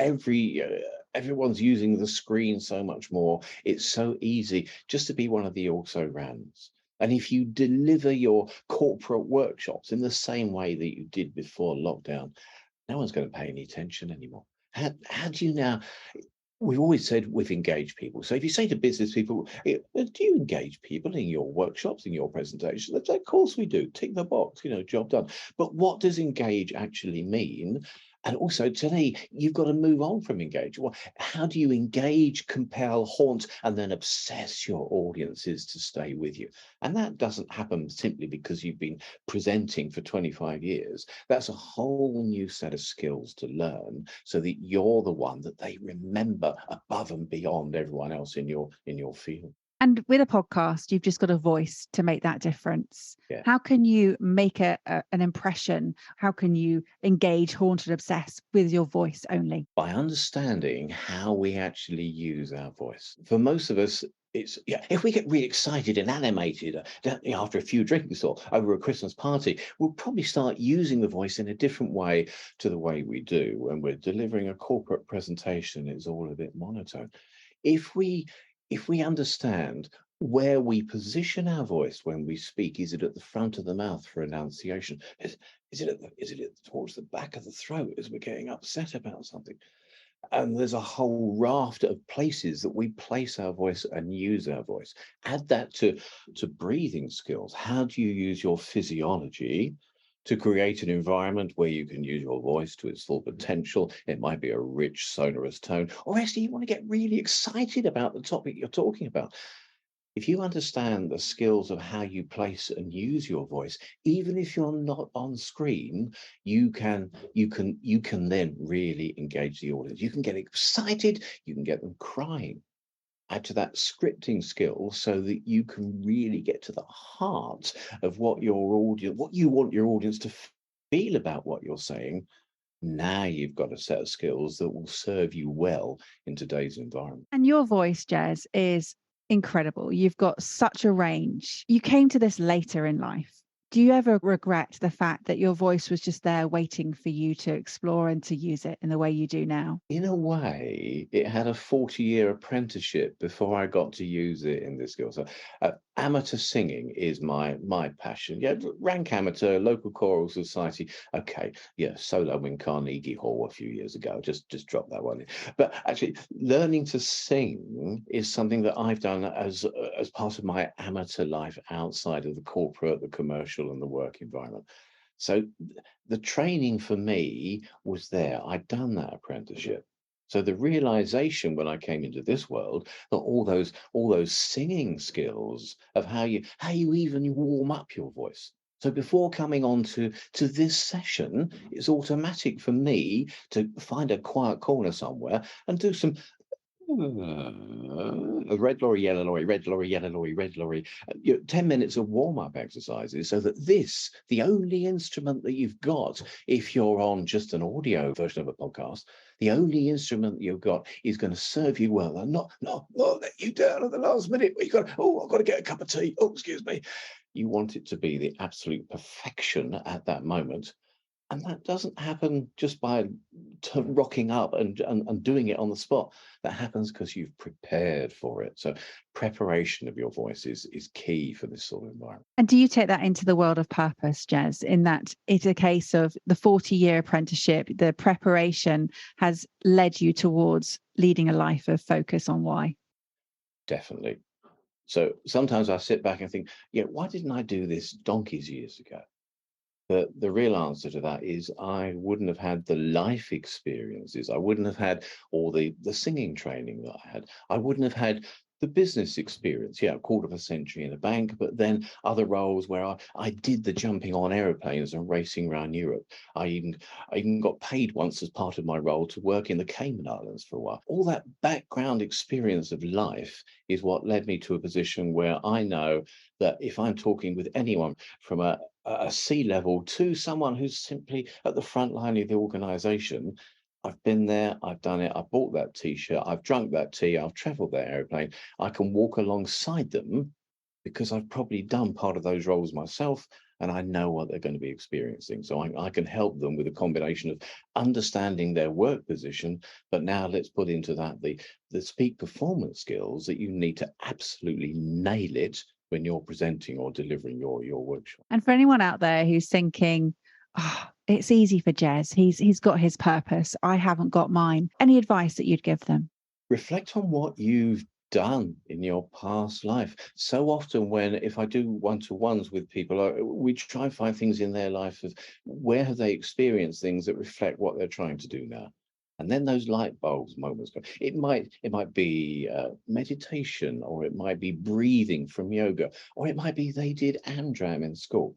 everyone's using the screen so much more. It's so easy just to be one of the also-rans. And if you deliver your corporate workshops in the same way that you did before lockdown, no one's going to pay any attention anymore. How do you now? We've always said we've engaged people. So if you say to business people, do you engage people in your workshops, in your presentations? They say, of course we do. Tick the box, job done. But what does engage actually mean? And also today, you've got to move on from engage. Well, how do you engage, compel, haunt, and then obsess your audiences to stay with you? And that doesn't happen simply because you've been presenting for 25 years. That's a whole new set of skills to learn so that you're the one that they remember above and beyond everyone else in your field. And with a podcast, you've just got a voice to make that difference. Yeah. How can you make an impression? How can you engage, haunt, and obsess with your voice only? By understanding how we actually use our voice. For most of us, if we get really excited and animated after a few drinks or over a Christmas party, we'll probably start using the voice in a different way to the way we do when we're delivering a corporate presentation. It's all a bit monotone. If we understand where we position our voice when we speak, is it at the front of the mouth for enunciation? Is it towards the back of the throat as we're getting upset about something? And there's a whole raft of places that we place our voice and use our voice. Add that to breathing skills. How do you use your physiology to create an environment where you can use your voice to its full potential? It might be a rich, sonorous tone, or actually you want to get really excited about the topic you're talking about. If you understand the skills of how you place and use your voice, even if you're not on screen, you can then really engage the audience. You can get excited, you can get them crying. Add to that scripting skill so that you can really get to the heart of what you want your audience to feel about what you're saying. Now you've got a set of skills that will serve you well in today's environment. And your voice, Ges, is incredible. You've got such a range. You came to this later in life. Do you ever regret the fact that your voice was just there waiting for you to explore and to use it in the way you do now? In a way, it had a 40-year apprenticeship before I got to use it in this skill. So amateur singing is my passion. Yeah, rank amateur, local choral society. Okay, yeah, solo in Carnegie Hall a few years ago. Just drop that one in. But actually, learning to sing is something that I've done as part of my amateur life outside of the corporate, the commercial, and the work environment. So the training for me was there. I'd done that apprenticeship. So the realization when I came into this world that all those singing skills of how you even warm up your voice, So before coming on to this session, it's automatic for me to find a quiet corner somewhere and do some red lorry, yellow lorry, red lorry, yellow lorry, red lorry, 10 minutes of warm-up exercises, so that this, the only instrument that you've got, if you're on just an audio version of a podcast, the only instrument that you've got is going to serve you well and not let you down at the last minute. I've got to get a cup of tea. Oh, excuse me. You want it to be the absolute perfection at that moment. And that doesn't happen just by rocking up and doing it on the spot. That happens because you've prepared for it. So preparation of your voice is key for this sort of environment. And do you take that into the world of purpose, Ges, in that it's a case of the 40-year apprenticeship, the preparation has led you towards leading a life of focus on why? Definitely. So sometimes I sit back and think, why didn't I do this donkeys years ago? The real answer to that is I wouldn't have had the life experiences. I wouldn't have had all the singing training that I had. I wouldn't have had the business experience, a quarter of a century in a bank, but then other roles where I did the jumping on aeroplanes and racing around Europe. I even got paid once as part of my role to work in the Cayman Islands for a while. All that background experience of life is what led me to a position where I know that if I'm talking with anyone from a C-level to someone who's simply at the front line of the organization, I've been there, I've done it, I've bought that T-shirt, I've drunk that tea, I've traveled that airplane. I can walk alongside them because I've probably done part of those roles myself and I know what they're going to be experiencing. So I can help them with a combination of understanding their work position, but now let's put into that the peak performance skills that you need to absolutely nail it when you're presenting or delivering your workshop. And for anyone out there who's thinking, it's easy for Ges, he's got his purpose, I haven't got mine, any advice that you'd give them? Reflect on what you've done in your past life. So often if I do one-to-ones with people, we try and find things in their life of where have they experienced things that reflect what they're trying to do now. And then those light bulbs moments go. It might be meditation, or it might be breathing from yoga, or it might be they did Amdram in school.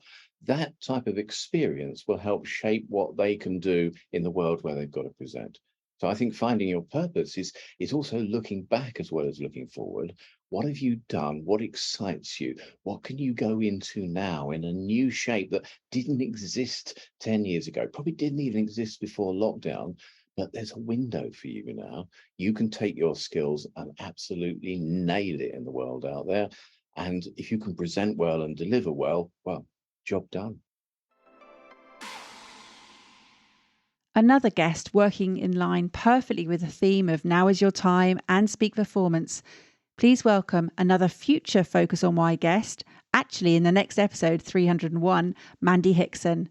That type of experience will help shape what they can do in the world where they've got to present. So I think finding your purpose is also looking back as well as looking forward. What have you done? What excites you? What can you go into now in a new shape that didn't exist 10 years ago? Probably didn't even exist before lockdown. But there's a window for you now. You can take your skills and absolutely nail it in the world out there. And if you can present well and deliver well, job done. Another guest working in line perfectly with the theme of Now is Your Time and Speak Performance. Please welcome another future Focus on Why guest, actually in the next episode 301, Mandy Hickson.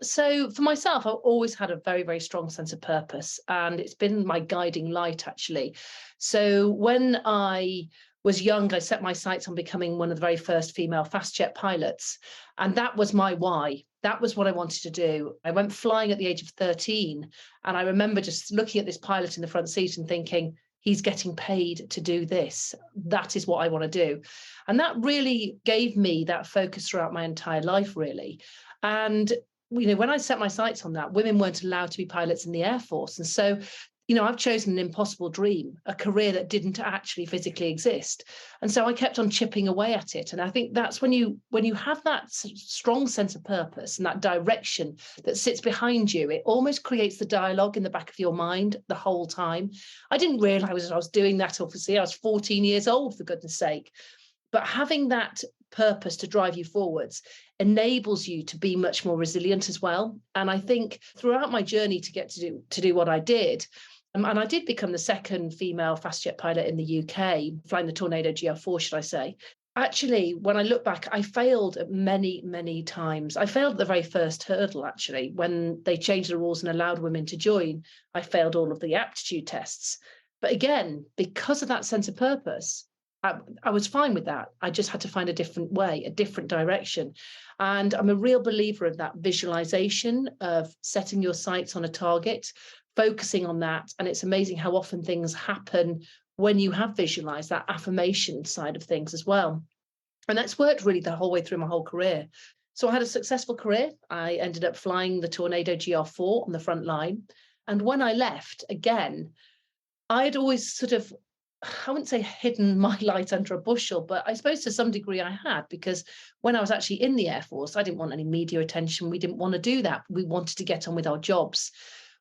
So for myself, I've always had a very, very strong sense of purpose, and it's been my guiding light, actually. So when I was young, I set my sights on becoming one of the very first female fast jet pilots. And that was my why. That was what I wanted to do. I went flying at the age of 13. And I remember just looking at this pilot in the front seat and thinking, he's getting paid to do this. That is what I want to do. And that really gave me that focus throughout my entire life, really. And when I set my sights on that, women weren't allowed to be pilots in the Air Force. And so, I've chosen an impossible dream, a career that didn't actually physically exist. And so I kept on chipping away at it. And I think that's when you have that strong sense of purpose and that direction that sits behind you, it almost creates the dialogue in the back of your mind the whole time. I didn't realize I was doing that, obviously. I was 14 years old, for goodness sake. But having that purpose to drive you forwards enables you to be much more resilient as well. And I think throughout my journey to get to do what I did, and I did become the second female fast jet pilot in the UK, flying the Tornado GL4, should I say. Actually, when I look back, I failed many, many times. I failed at the very first hurdle, actually, when they changed the rules and allowed women to join. I failed all of the aptitude tests. But again, because of that sense of purpose, I was fine with that. I just had to find a different way, a different direction. And I'm a real believer of that visualization of setting your sights on a target, focusing on that. And it's amazing how often things happen when you have visualized that affirmation side of things as well. And that's worked really the whole way through my whole career. So I had a successful career. I ended up flying the Tornado GR4 on the front line. And when I left, again, I'd always sort of, I wouldn't say hidden my light under a bushel, but I suppose to some degree I had, because when I was actually in the Air Force, I didn't want any media attention. We didn't want to do that. We wanted to get on with our jobs.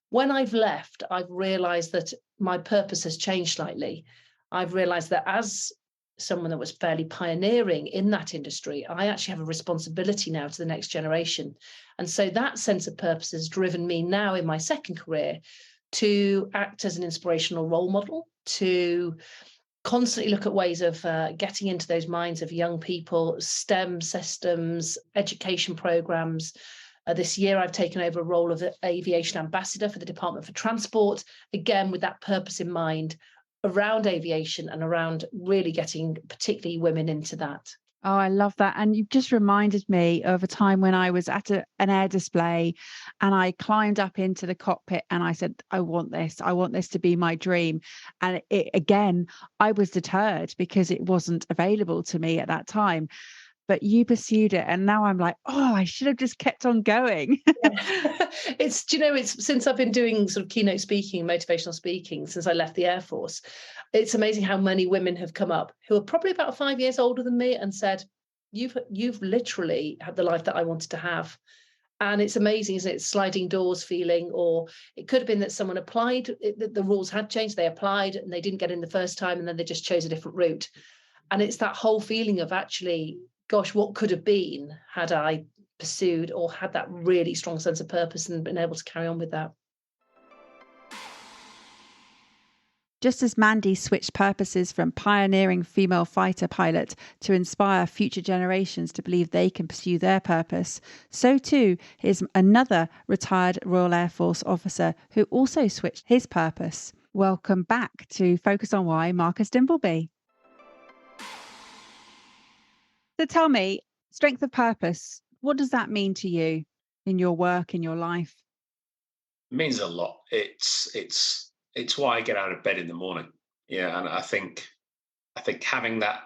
When I've left, I've realized that my purpose has changed slightly. I've realized that as someone that was fairly pioneering in that industry, I actually have a responsibility now to the next generation. And so that sense of purpose has driven me now in my second career to act as an inspirational role model, to constantly look at ways of getting into those minds of young people, STEM systems, education programs. This year, I've taken over a role of aviation ambassador for the Department for Transport, again, with that purpose in mind around aviation and around really getting particularly women into that. Oh, I love that. And you've just reminded me of a time when I was at an air display and I climbed up into the cockpit and I said, I want this to be my dream. And again, I was deterred because it wasn't available to me at that time. But you pursued it. And now I'm like, oh, I should have just kept on going. It's since I've been doing sort of keynote speaking, motivational speaking, since I left the Air Force, it's amazing how many women have come up who are probably about 5 years older than me and said, you've literally had the life that I wanted to have. And it's amazing, isn't it? Sliding doors feeling, or it could have been that someone applied, the rules had changed, they applied and they didn't get in the first time and then they just chose a different route. And it's that whole feeling of actually, gosh, what could have been had I pursued or had that really strong sense of purpose and been able to carry on with that. Just as Mandy switched purposes from pioneering female fighter pilot to inspire future generations to believe they can pursue their purpose, so too is another retired Royal Air Force officer who also switched his purpose. Welcome back to Focus on Why, Marcus Dimbleby. So tell me, strength of purpose, what does that mean to you in your work, in your life? It means a lot. It's why I get out of bed in the morning. Yeah, and I think having that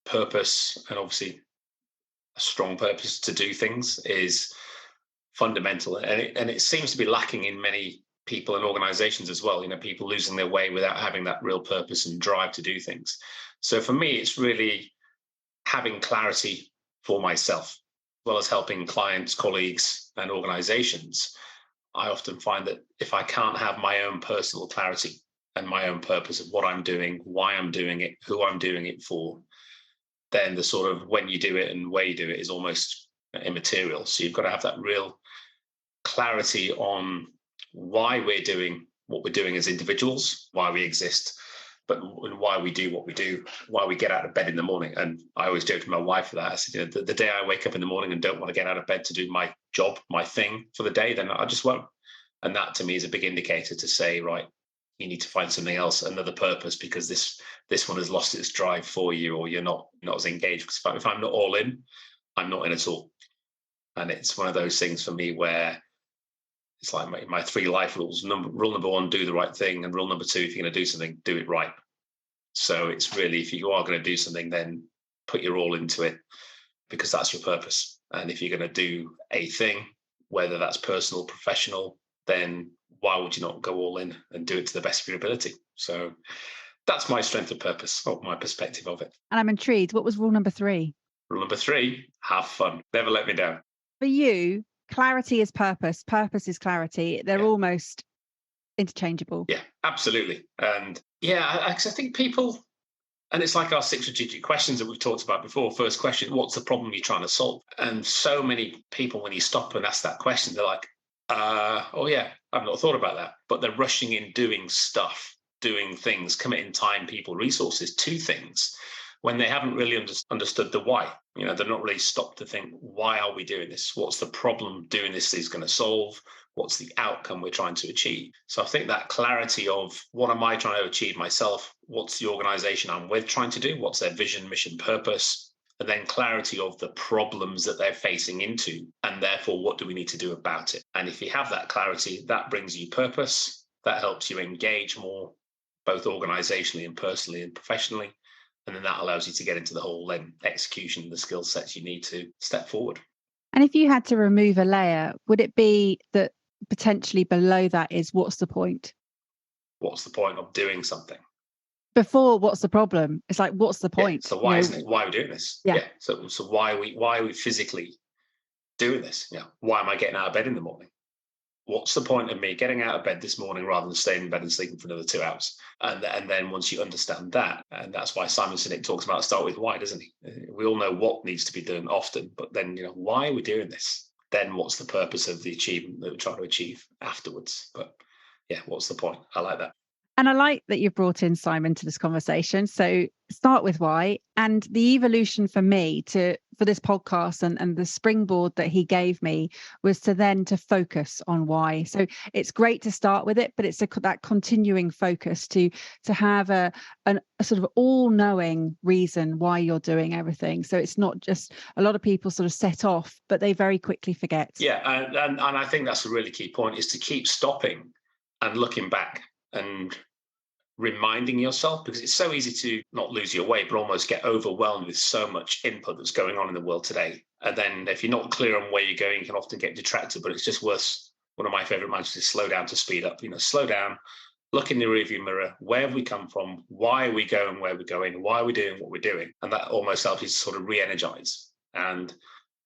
purpose, and obviously a strong purpose to do things, is fundamental. And it seems to be lacking in many people and organizations as well. People losing their way without having that real purpose and drive to do things. So for me, it's really having clarity for myself, as well as helping clients, colleagues, and organizations. I often find that if I can't have my own personal clarity and my own purpose of what I'm doing, why I'm doing it, who I'm doing it for, then the sort of when you do it and where you do it is almost immaterial. So you've got to have that real clarity on why we're doing what we're doing as individuals, why we exist, but why we do what we do, why we get out of bed in the morning. And I always joke to my wife for that. I said, the day I wake up in the morning and don't want to get out of bed to do my job, my thing for the day, then I just won't. And that to me is a big indicator to say, right, you need to find something else, another purpose, because this one has lost its drive for you, or you're not as engaged. Because if I'm not all in, I'm not in at all. And it's one of those things for me where it's like my 3 life rules. Rule number 1, do the right thing. And rule number 2, if you're going to do something, do it right. So it's really, if you are going to do something, then put your all into it, because that's your purpose. And if you're going to do a thing, whether that's personal, professional, then why would you not go all in and do it to the best of your ability? So that's my strength of purpose, or my perspective of it. And I'm intrigued. What was rule number 3? Rule number 3, have fun. Never let me down. For you, clarity is purpose. Purpose is clarity. They're almost interchangeable. Yeah, absolutely. And I think people, and it's like our 6 strategic questions that we've talked about before. First question, what's the problem you're trying to solve? And so many people, when you stop and ask that question, they're like, oh yeah, I've not thought about that. But they're rushing in, doing stuff, doing things, committing time, people, resources to things, when they haven't really understood the why. They're not really stopped to think, why are we doing this? What's the problem doing this is going to solve? What's the outcome we're trying to achieve? So I think that clarity of what am I trying to achieve myself? What's the organization I'm with trying to do? What's their vision, mission, purpose? And then clarity of the problems that they're facing into, and therefore what do we need to do about it? And if you have that clarity, that brings you purpose. That helps you engage more, both organizationally and personally and professionally. And then that allows you to get into the whole then execution, the skill sets you need to step forward. And if you had to remove a layer, would it be that potentially below that is what's the point? What's the point of doing something? Before what's the problem? It's like, what's the point? Yeah, so why isn't it? Why are we doing this? Yeah. So why are we physically doing this? Why am I getting out of bed in the morning? What's the point of me getting out of bed this morning rather than staying in bed and sleeping for another 2 hours? And then once you understand that, and that's why Simon Sinek talks about start with why, doesn't he? We all know what needs to be done often, but then, why are we doing this? Then what's the purpose of the achievement that we're trying to achieve afterwards? But yeah, what's the point? I like that. And I like that you've brought in Simon to this conversation. So start with why, and the evolution for me for this podcast and the springboard that he gave me was to focus on why. So it's great to start with it, but it's that continuing focus to have a sort of all-knowing reason why you're doing everything. So it's not just a lot of people sort of set off, but they very quickly forget. Yeah, and I think that's a really key point, is to keep stopping and looking back and reminding yourself, because it's so easy to not lose your way, but almost get overwhelmed with so much input that's going on in the world today. And then if you're not clear on where you're going, you can often get detracted, but it's just worth, one of my favorite mantras is slow down to speed up. Slow down, look in the rearview mirror. Where have we come from? Why are we going where we're going? Why are we doing what we're doing? And that almost helps you to sort of re-energize and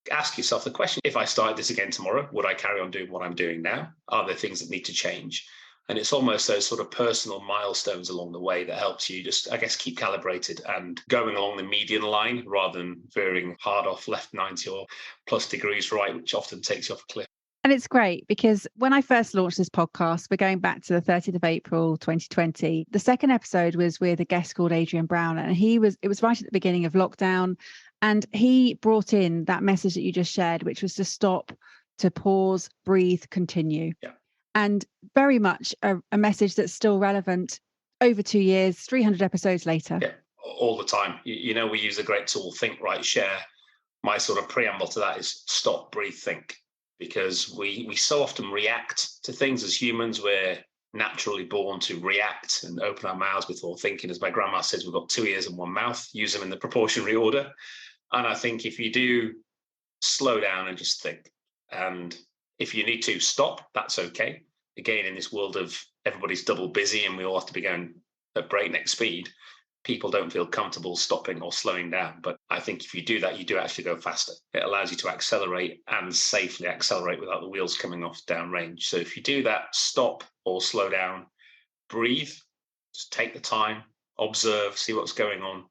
ask yourself the question, if I started this again tomorrow, would I carry on doing what I'm doing now? Are there things that need to change? And it's almost those sort of personal milestones along the way that helps you just, I guess, keep calibrated and going along the median line rather than veering hard off left 90 or plus degrees right, which often takes you off a cliff. And it's great because when I first launched this podcast, we're going back to the 30th of April, 2020. The second episode was with a guest called Adrian Brown, and it was right at the beginning of lockdown. And he brought in that message that you just shared, which was to stop, to pause, breathe, continue. Yeah. And very much a message that's still relevant over 2 years, 300 episodes later. Yeah, all the time. We use a great tool, Think, Write, Share. My sort of preamble to that is stop, breathe, think. Because we so often react to things as humans. We're naturally born to react and open our mouths before thinking. As my grandma says, we've got 2 ears and 1 mouth. Use them in the proportionary order. And I think if you do slow down and just think, and if you need to stop, that's okay. Again, in this world of everybody's double busy and we all have to be going at breakneck speed, people don't feel comfortable stopping or slowing down. But I think if you do that, you do actually go faster. It allows you to accelerate and safely accelerate without the wheels coming off downrange. So if you do that, stop or slow down, breathe, just take the time, observe, see what's going on,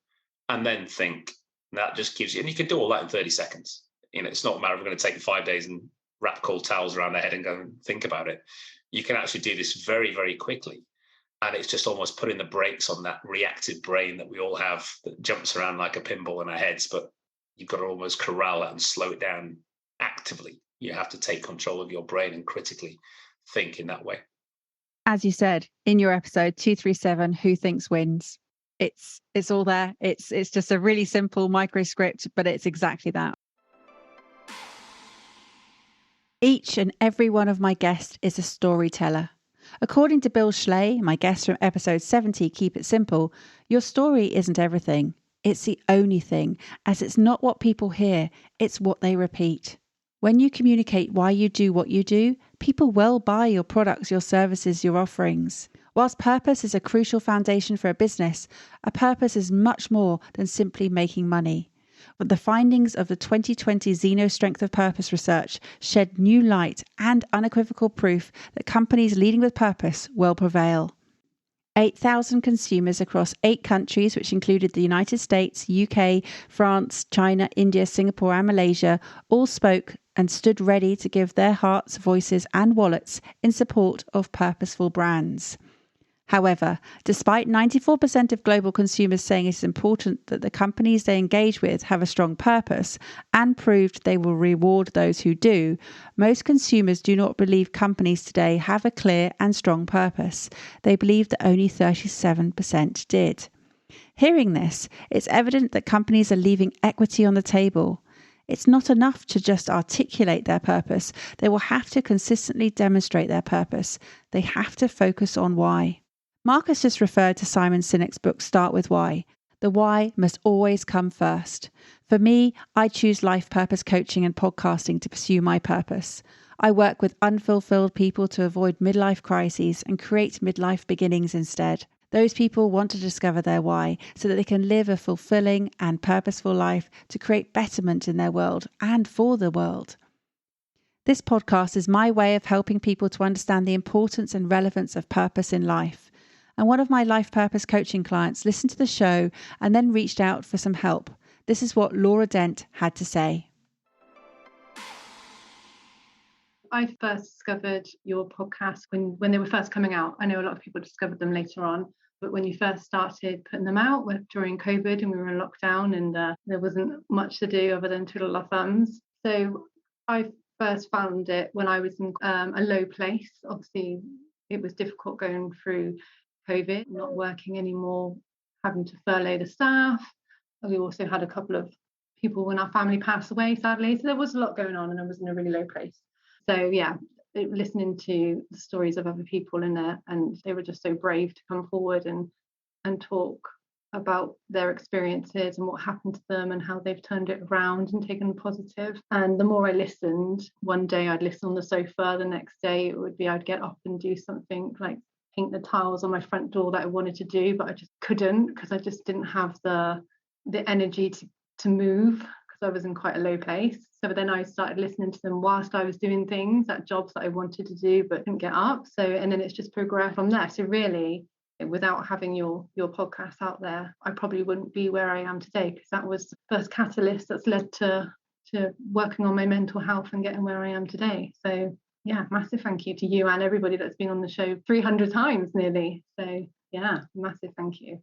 and then think. That just gives you, and you can do all that in 30 seconds. It's not a matter of going to take 5 days and wrap cold towels around their head and go and think about it. You can actually do this very, very quickly. And it's just almost putting the brakes on that reactive brain that we all have that jumps around like a pinball in our heads. But you've got to almost corral it and slow it down actively. You have to take control of your brain and critically think in that way. As you said in your episode 237, Who Thinks Wins? It's all there. It's just a really simple micro script, but it's exactly that. Each and every one of my guests is a storyteller. According to Bill Schley, my guest from episode 70, Keep It Simple, your story isn't everything. It's the only thing, as it's not what people hear, it's what they repeat. When you communicate why you do what you do, people will buy your products, your services, your offerings. Whilst purpose is a crucial foundation for a business, a purpose is much more than simply making money. But the findings of the 2020 Zeno Strength of Purpose research shed new light and unequivocal proof that companies leading with purpose will prevail. 8,000 consumers across 8 countries, which included the United States, UK, France, China, India, Singapore, and Malaysia, all spoke and stood ready to give their hearts, voices, and wallets in support of purposeful brands. However, despite 94% of global consumers saying it's important that the companies they engage with have a strong purpose and proved they will reward those who do, most consumers do not believe companies today have a clear and strong purpose. They believe that only 37% did. Hearing this, it's evident that companies are leaving equity on the table. It's not enough to just articulate their purpose. They will have to consistently demonstrate their purpose. They have to focus on why. Marcus just referred to Simon Sinek's book, Start With Why. The why must always come first. For me, I choose life purpose coaching and podcasting to pursue my purpose. I work with unfulfilled people to avoid midlife crises and create midlife beginnings instead. Those people want to discover their why so that they can live a fulfilling and purposeful life to create betterment in their world and for the world. This podcast is my way of helping people to understand the importance and relevance of purpose in life. And one of my life purpose coaching clients listened to the show and then reached out for some help. This is what Laura Dent had to say. I first discovered your podcast when they were first coming out. I know a lot of people discovered them later on, but when you first started putting them out during COVID and we were in lockdown and there wasn't much to do other than twiddle our thumbs. So I first found it when I was in a low place. Obviously, it was difficult going through COVID, not working anymore, having to furlough the staff. We also had a couple of people in our family pass away, sadly. So there was a lot going on and I was in a really low place. So yeah, listening to the stories of other people in there, and they were just so brave to come forward and talk about their experiences and what happened to them and how they've turned it around and taken positive. And the more I listened, one day I'd listen on the sofa, the next day it would be I'd get up and do something like paint the tiles on my front door that I wanted to do, but I just couldn't because I just didn't have the energy to move because I was in quite a low place. So then I started listening to them whilst I was doing things at jobs that I wanted to do but couldn't get up. So and then it's just progressed from there. So really, without having your podcast out there, I probably wouldn't be where I am today, because that was the first catalyst that's led to working on my mental health and getting where I am today. So yeah, massive thank you to you and everybody that's been on the show 300 times nearly. So yeah, massive thank you.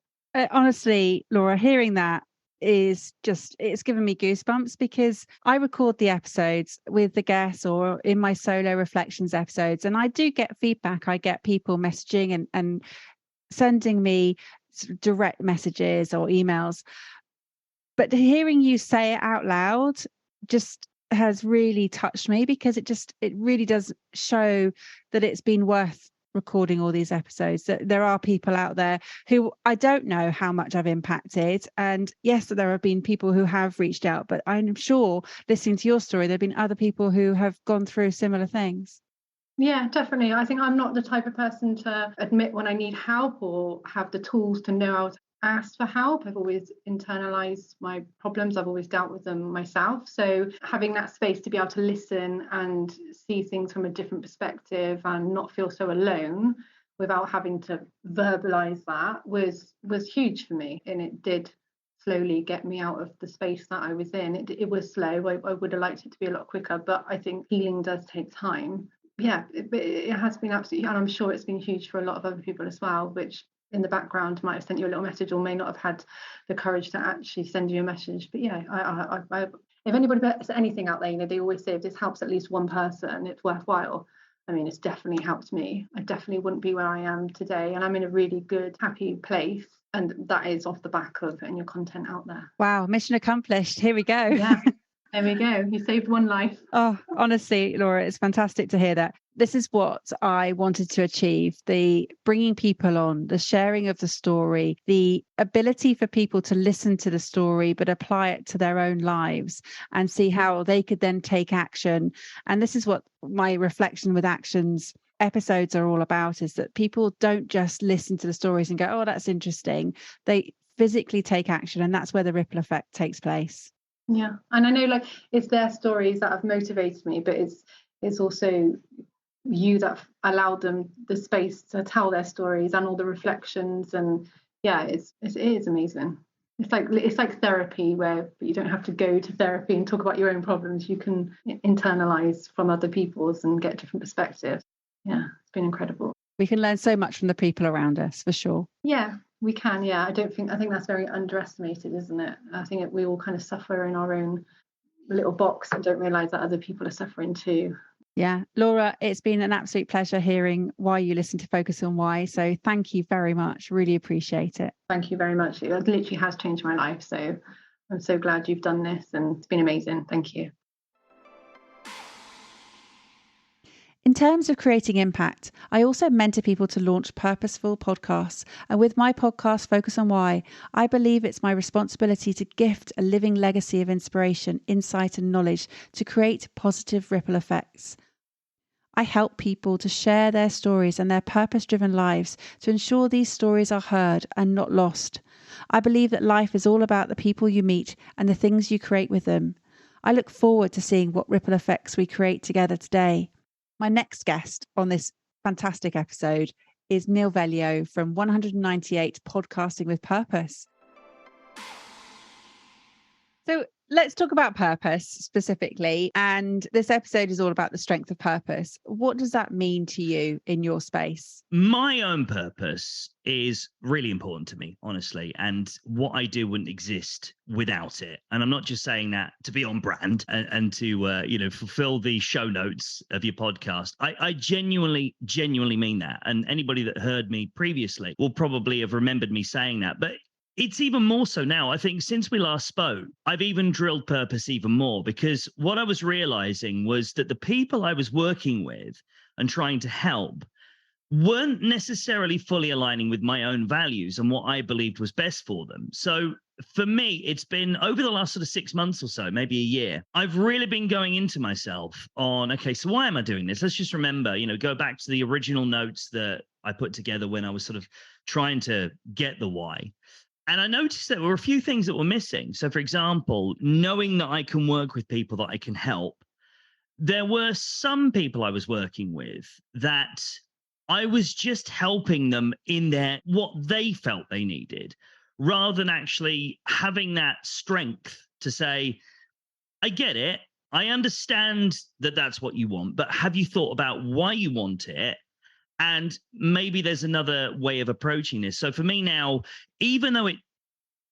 Honestly, Laura, hearing that is just, it's given me goosebumps, because I record the episodes with the guests or in my solo reflections episodes, and I do get feedback. I get people messaging and sending me direct messages or emails. But hearing you say it out loud just has really touched me, because it really does show that it's been worth recording all these episodes, that there are people out there who I don't know how much I've impacted. And yes, there have been people who have reached out, but I'm sure listening to your story, there have been other people who have gone through similar things. Yeah, definitely. I think I'm not the type of person to admit when I need help or have the tools to know how to ask for help. I've always internalized my problems. I've always dealt with them myself. So having that space to be able to listen and see things from a different perspective and not feel so alone without having to verbalize that was huge for me. And it did slowly get me out of the space that I was in. It was slow. I would have liked it to be a lot quicker, but I think healing does take time. Yeah, it has been absolutely, and I'm sure it's been huge for a lot of other people as well, which in the background might have sent you a little message or may not have had the courage to actually send you a message. But yeah, I if anybody puts anything out there, they always say if this helps at least one person, it's worthwhile. I mean, it's definitely helped me. I definitely wouldn't be where I am today, and I'm in a really good, happy place. And that is off the back of putting your content out there. Wow, mission accomplished. Here we go. Yeah. There we go. You saved one life. Oh, honestly, Laura, it's fantastic to hear that. This is what I wanted to achieve, the bringing people on, the sharing of the story, the ability for people to listen to the story, but apply it to their own lives and see how they could then take action. And this is what my Reflection with Actions episodes are all about, is that people don't just listen to the stories and go, oh, that's interesting. They physically take action, and that's where the ripple effect takes place. Yeah, and I know like it's their stories that have motivated me, but it's also you that allowed them the space to tell their stories and all the reflections. And yeah, it is amazing. It's like therapy, where you don't have to go to therapy and talk about your own problems. You can internalize from other people's and get different perspectives. Yeah, it's been incredible. We can learn so much from the people around us, for sure. Yeah, we can. Yeah, I think that's very underestimated, isn't it? I think we all kind of suffer in our own little box and don't realize that other people are suffering too. Yeah, Laura, it's been an absolute pleasure hearing why you listen to Focus on Why. So thank you very much. Really appreciate it. Thank you very much. It literally has changed my life. So I'm so glad you've done this, and it's been amazing. Thank you. In terms of creating impact, I also mentor people to launch purposeful podcasts. And with my podcast, Focus on Why, I believe it's my responsibility to gift a living legacy of inspiration, insight, and knowledge to create positive ripple effects. I help people to share their stories and their purpose-driven lives to ensure these stories are heard and not lost. I believe that life is all about the people you meet and the things you create with them. I look forward to seeing what ripple effects we create together today. My next guest on this fantastic episode is Neal Veglio from 198 Podcasting with Purpose. So let's talk about purpose specifically. And this episode is all about the strength of purpose. What does that mean to you in your space? My own purpose is really important to me, honestly. And what I do wouldn't exist without it. And I'm not just saying that to be on brand and to, fulfill the show notes of your podcast. I genuinely mean that. And anybody that heard me previously will probably have remembered me saying that. But it's even more so now. I think since we last spoke, I've even drilled purpose even more, because what I was realizing was that the people I was working with and trying to help weren't necessarily fully aligning with my own values and what I believed was best for them. So for me, it's been over the last sort of 6 months or so, maybe a year, I've really been going into myself on, okay, so why am I doing this? Let's just remember, go back to the original notes that I put together when I was sort of trying to get the why. And I noticed that there were a few things that were missing. So, for example, knowing that I can work with people that I can help. There were some people I was working with that I was just helping them in what they felt they needed, rather than actually having that strength to say, I get it. I understand that that's what you want, but have you thought about why you want it? And maybe there's another way of approaching this. So for me now, even though it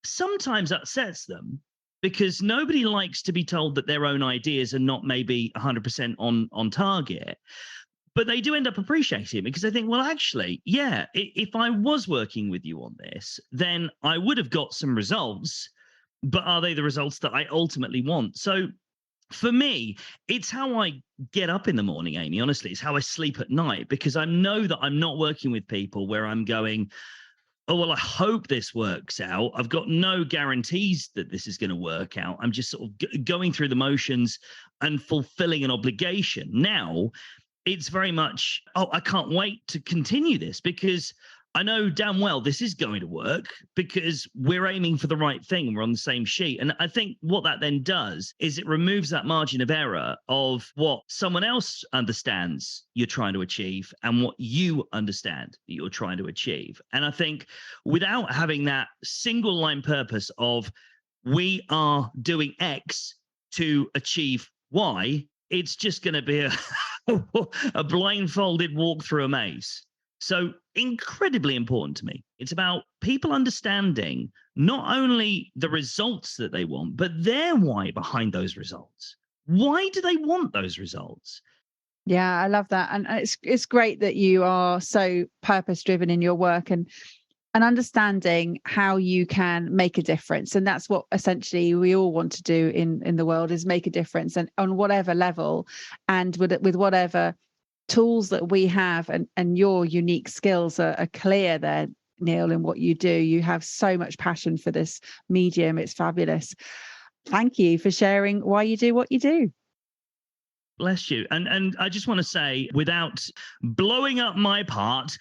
sometimes upsets them, because nobody likes to be told that their own ideas are not maybe 100% on target, but they do end up appreciating it, because they think, well, actually, yeah, if I was working with you on this, then I would have got some results, but are they the results that I ultimately want? So for me, it's how I get up in the morning, Amy, honestly. It's how I sleep at night, because I know that I'm not working with people where I'm going, oh, well, I hope this works out. I've got no guarantees that this is going to work out. I'm just sort of going through the motions and fulfilling an obligation. Now, it's very much, oh, I can't wait to continue this, because I know damn well this is going to work, because we're aiming for the right thing. We're on the same sheet. And I think what that then does is it removes that margin of error of what someone else understands you're trying to achieve and what you understand that you're trying to achieve. And I think without having that single line purpose of we are doing X to achieve Y, it's just going to be a blindfolded walk through a maze. So incredibly important to me. It's about people understanding not only the results that they want, but their why behind those results. Why do they want those results? Yeah, I love that. And it's great that you are so purpose-driven in your work and understanding how you can make a difference. And that's what essentially we all want to do in the world, is make a difference, and on whatever level and with whatever tools that we have, and your unique skills are clear there, Neal, in what you do. You have so much passion for this medium. It's fabulous. Thank you for sharing why you do what you do. Bless you. And I just want to say, without blowing up my part,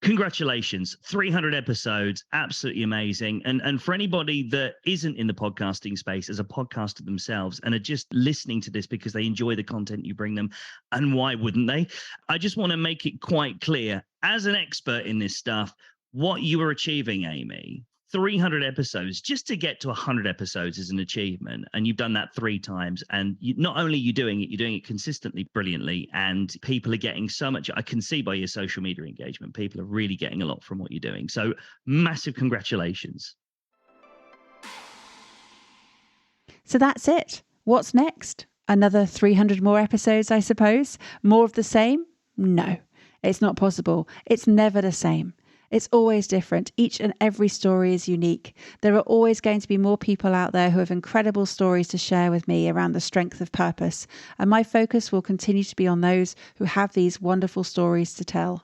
congratulations, 300 episodes, absolutely amazing. And for anybody that isn't in the podcasting space as a podcaster themselves and are just listening to this because they enjoy the content you bring them, and why wouldn't they? I just want to make it quite clear, as an expert in this stuff, what you are achieving, Amy. 300 episodes, just to get to 100 episodes is an achievement. And you've done that 3 times. And not only are you doing it consistently, brilliantly. And people are getting so much. I can see by your social media engagement, people are really getting a lot from what you're doing. So massive congratulations. So that's it. What's next? Another 300 more episodes, I suppose. More of the same? No, it's not possible. It's never the same. It's always different. Each and every story is unique. There are always going to be more people out there who have incredible stories to share with me around the strength of purpose, and my focus will continue to be on those who have these wonderful stories to tell.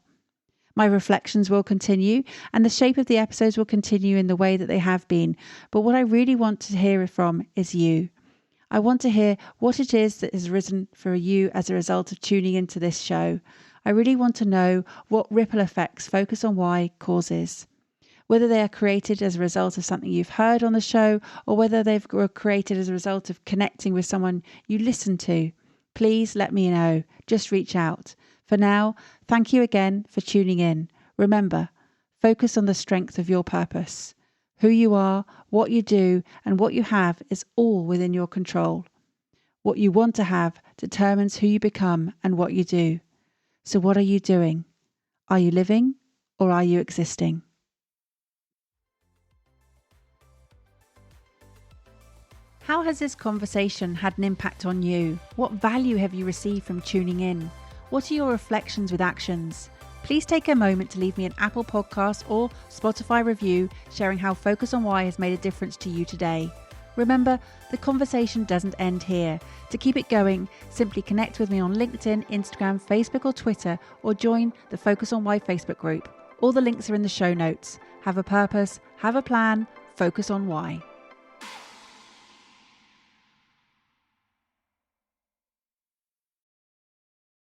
My reflections will continue, and the shape of the episodes will continue in the way that they have been, but what I really want to hear from is you. I want to hear what it is that has risen for you as a result of tuning into this show. I really want to know what ripple effects Focus on Why causes. Whether they are created as a result of something you've heard on the show, or whether they were created as a result of connecting with someone you listen to. Please let me know. Just reach out. For now, thank you again for tuning in. Remember, focus on the strength of your purpose. Who you are, what you do, and what you have is all within your control. What you want to have determines who you become and what you do. So what are you doing? Are you living or are you existing? How has this conversation had an impact on you? What value have you received from tuning in? What are your reflections with actions? Please take a moment to leave me an Apple Podcast or Spotify review sharing how Focus on Why has made a difference to you today. Remember, the conversation doesn't end here. To keep it going, simply connect with me on LinkedIn, Instagram, Facebook or Twitter, or join the Focus on Why Facebook group. All the links are in the show notes. Have a purpose, have a plan, focus on why.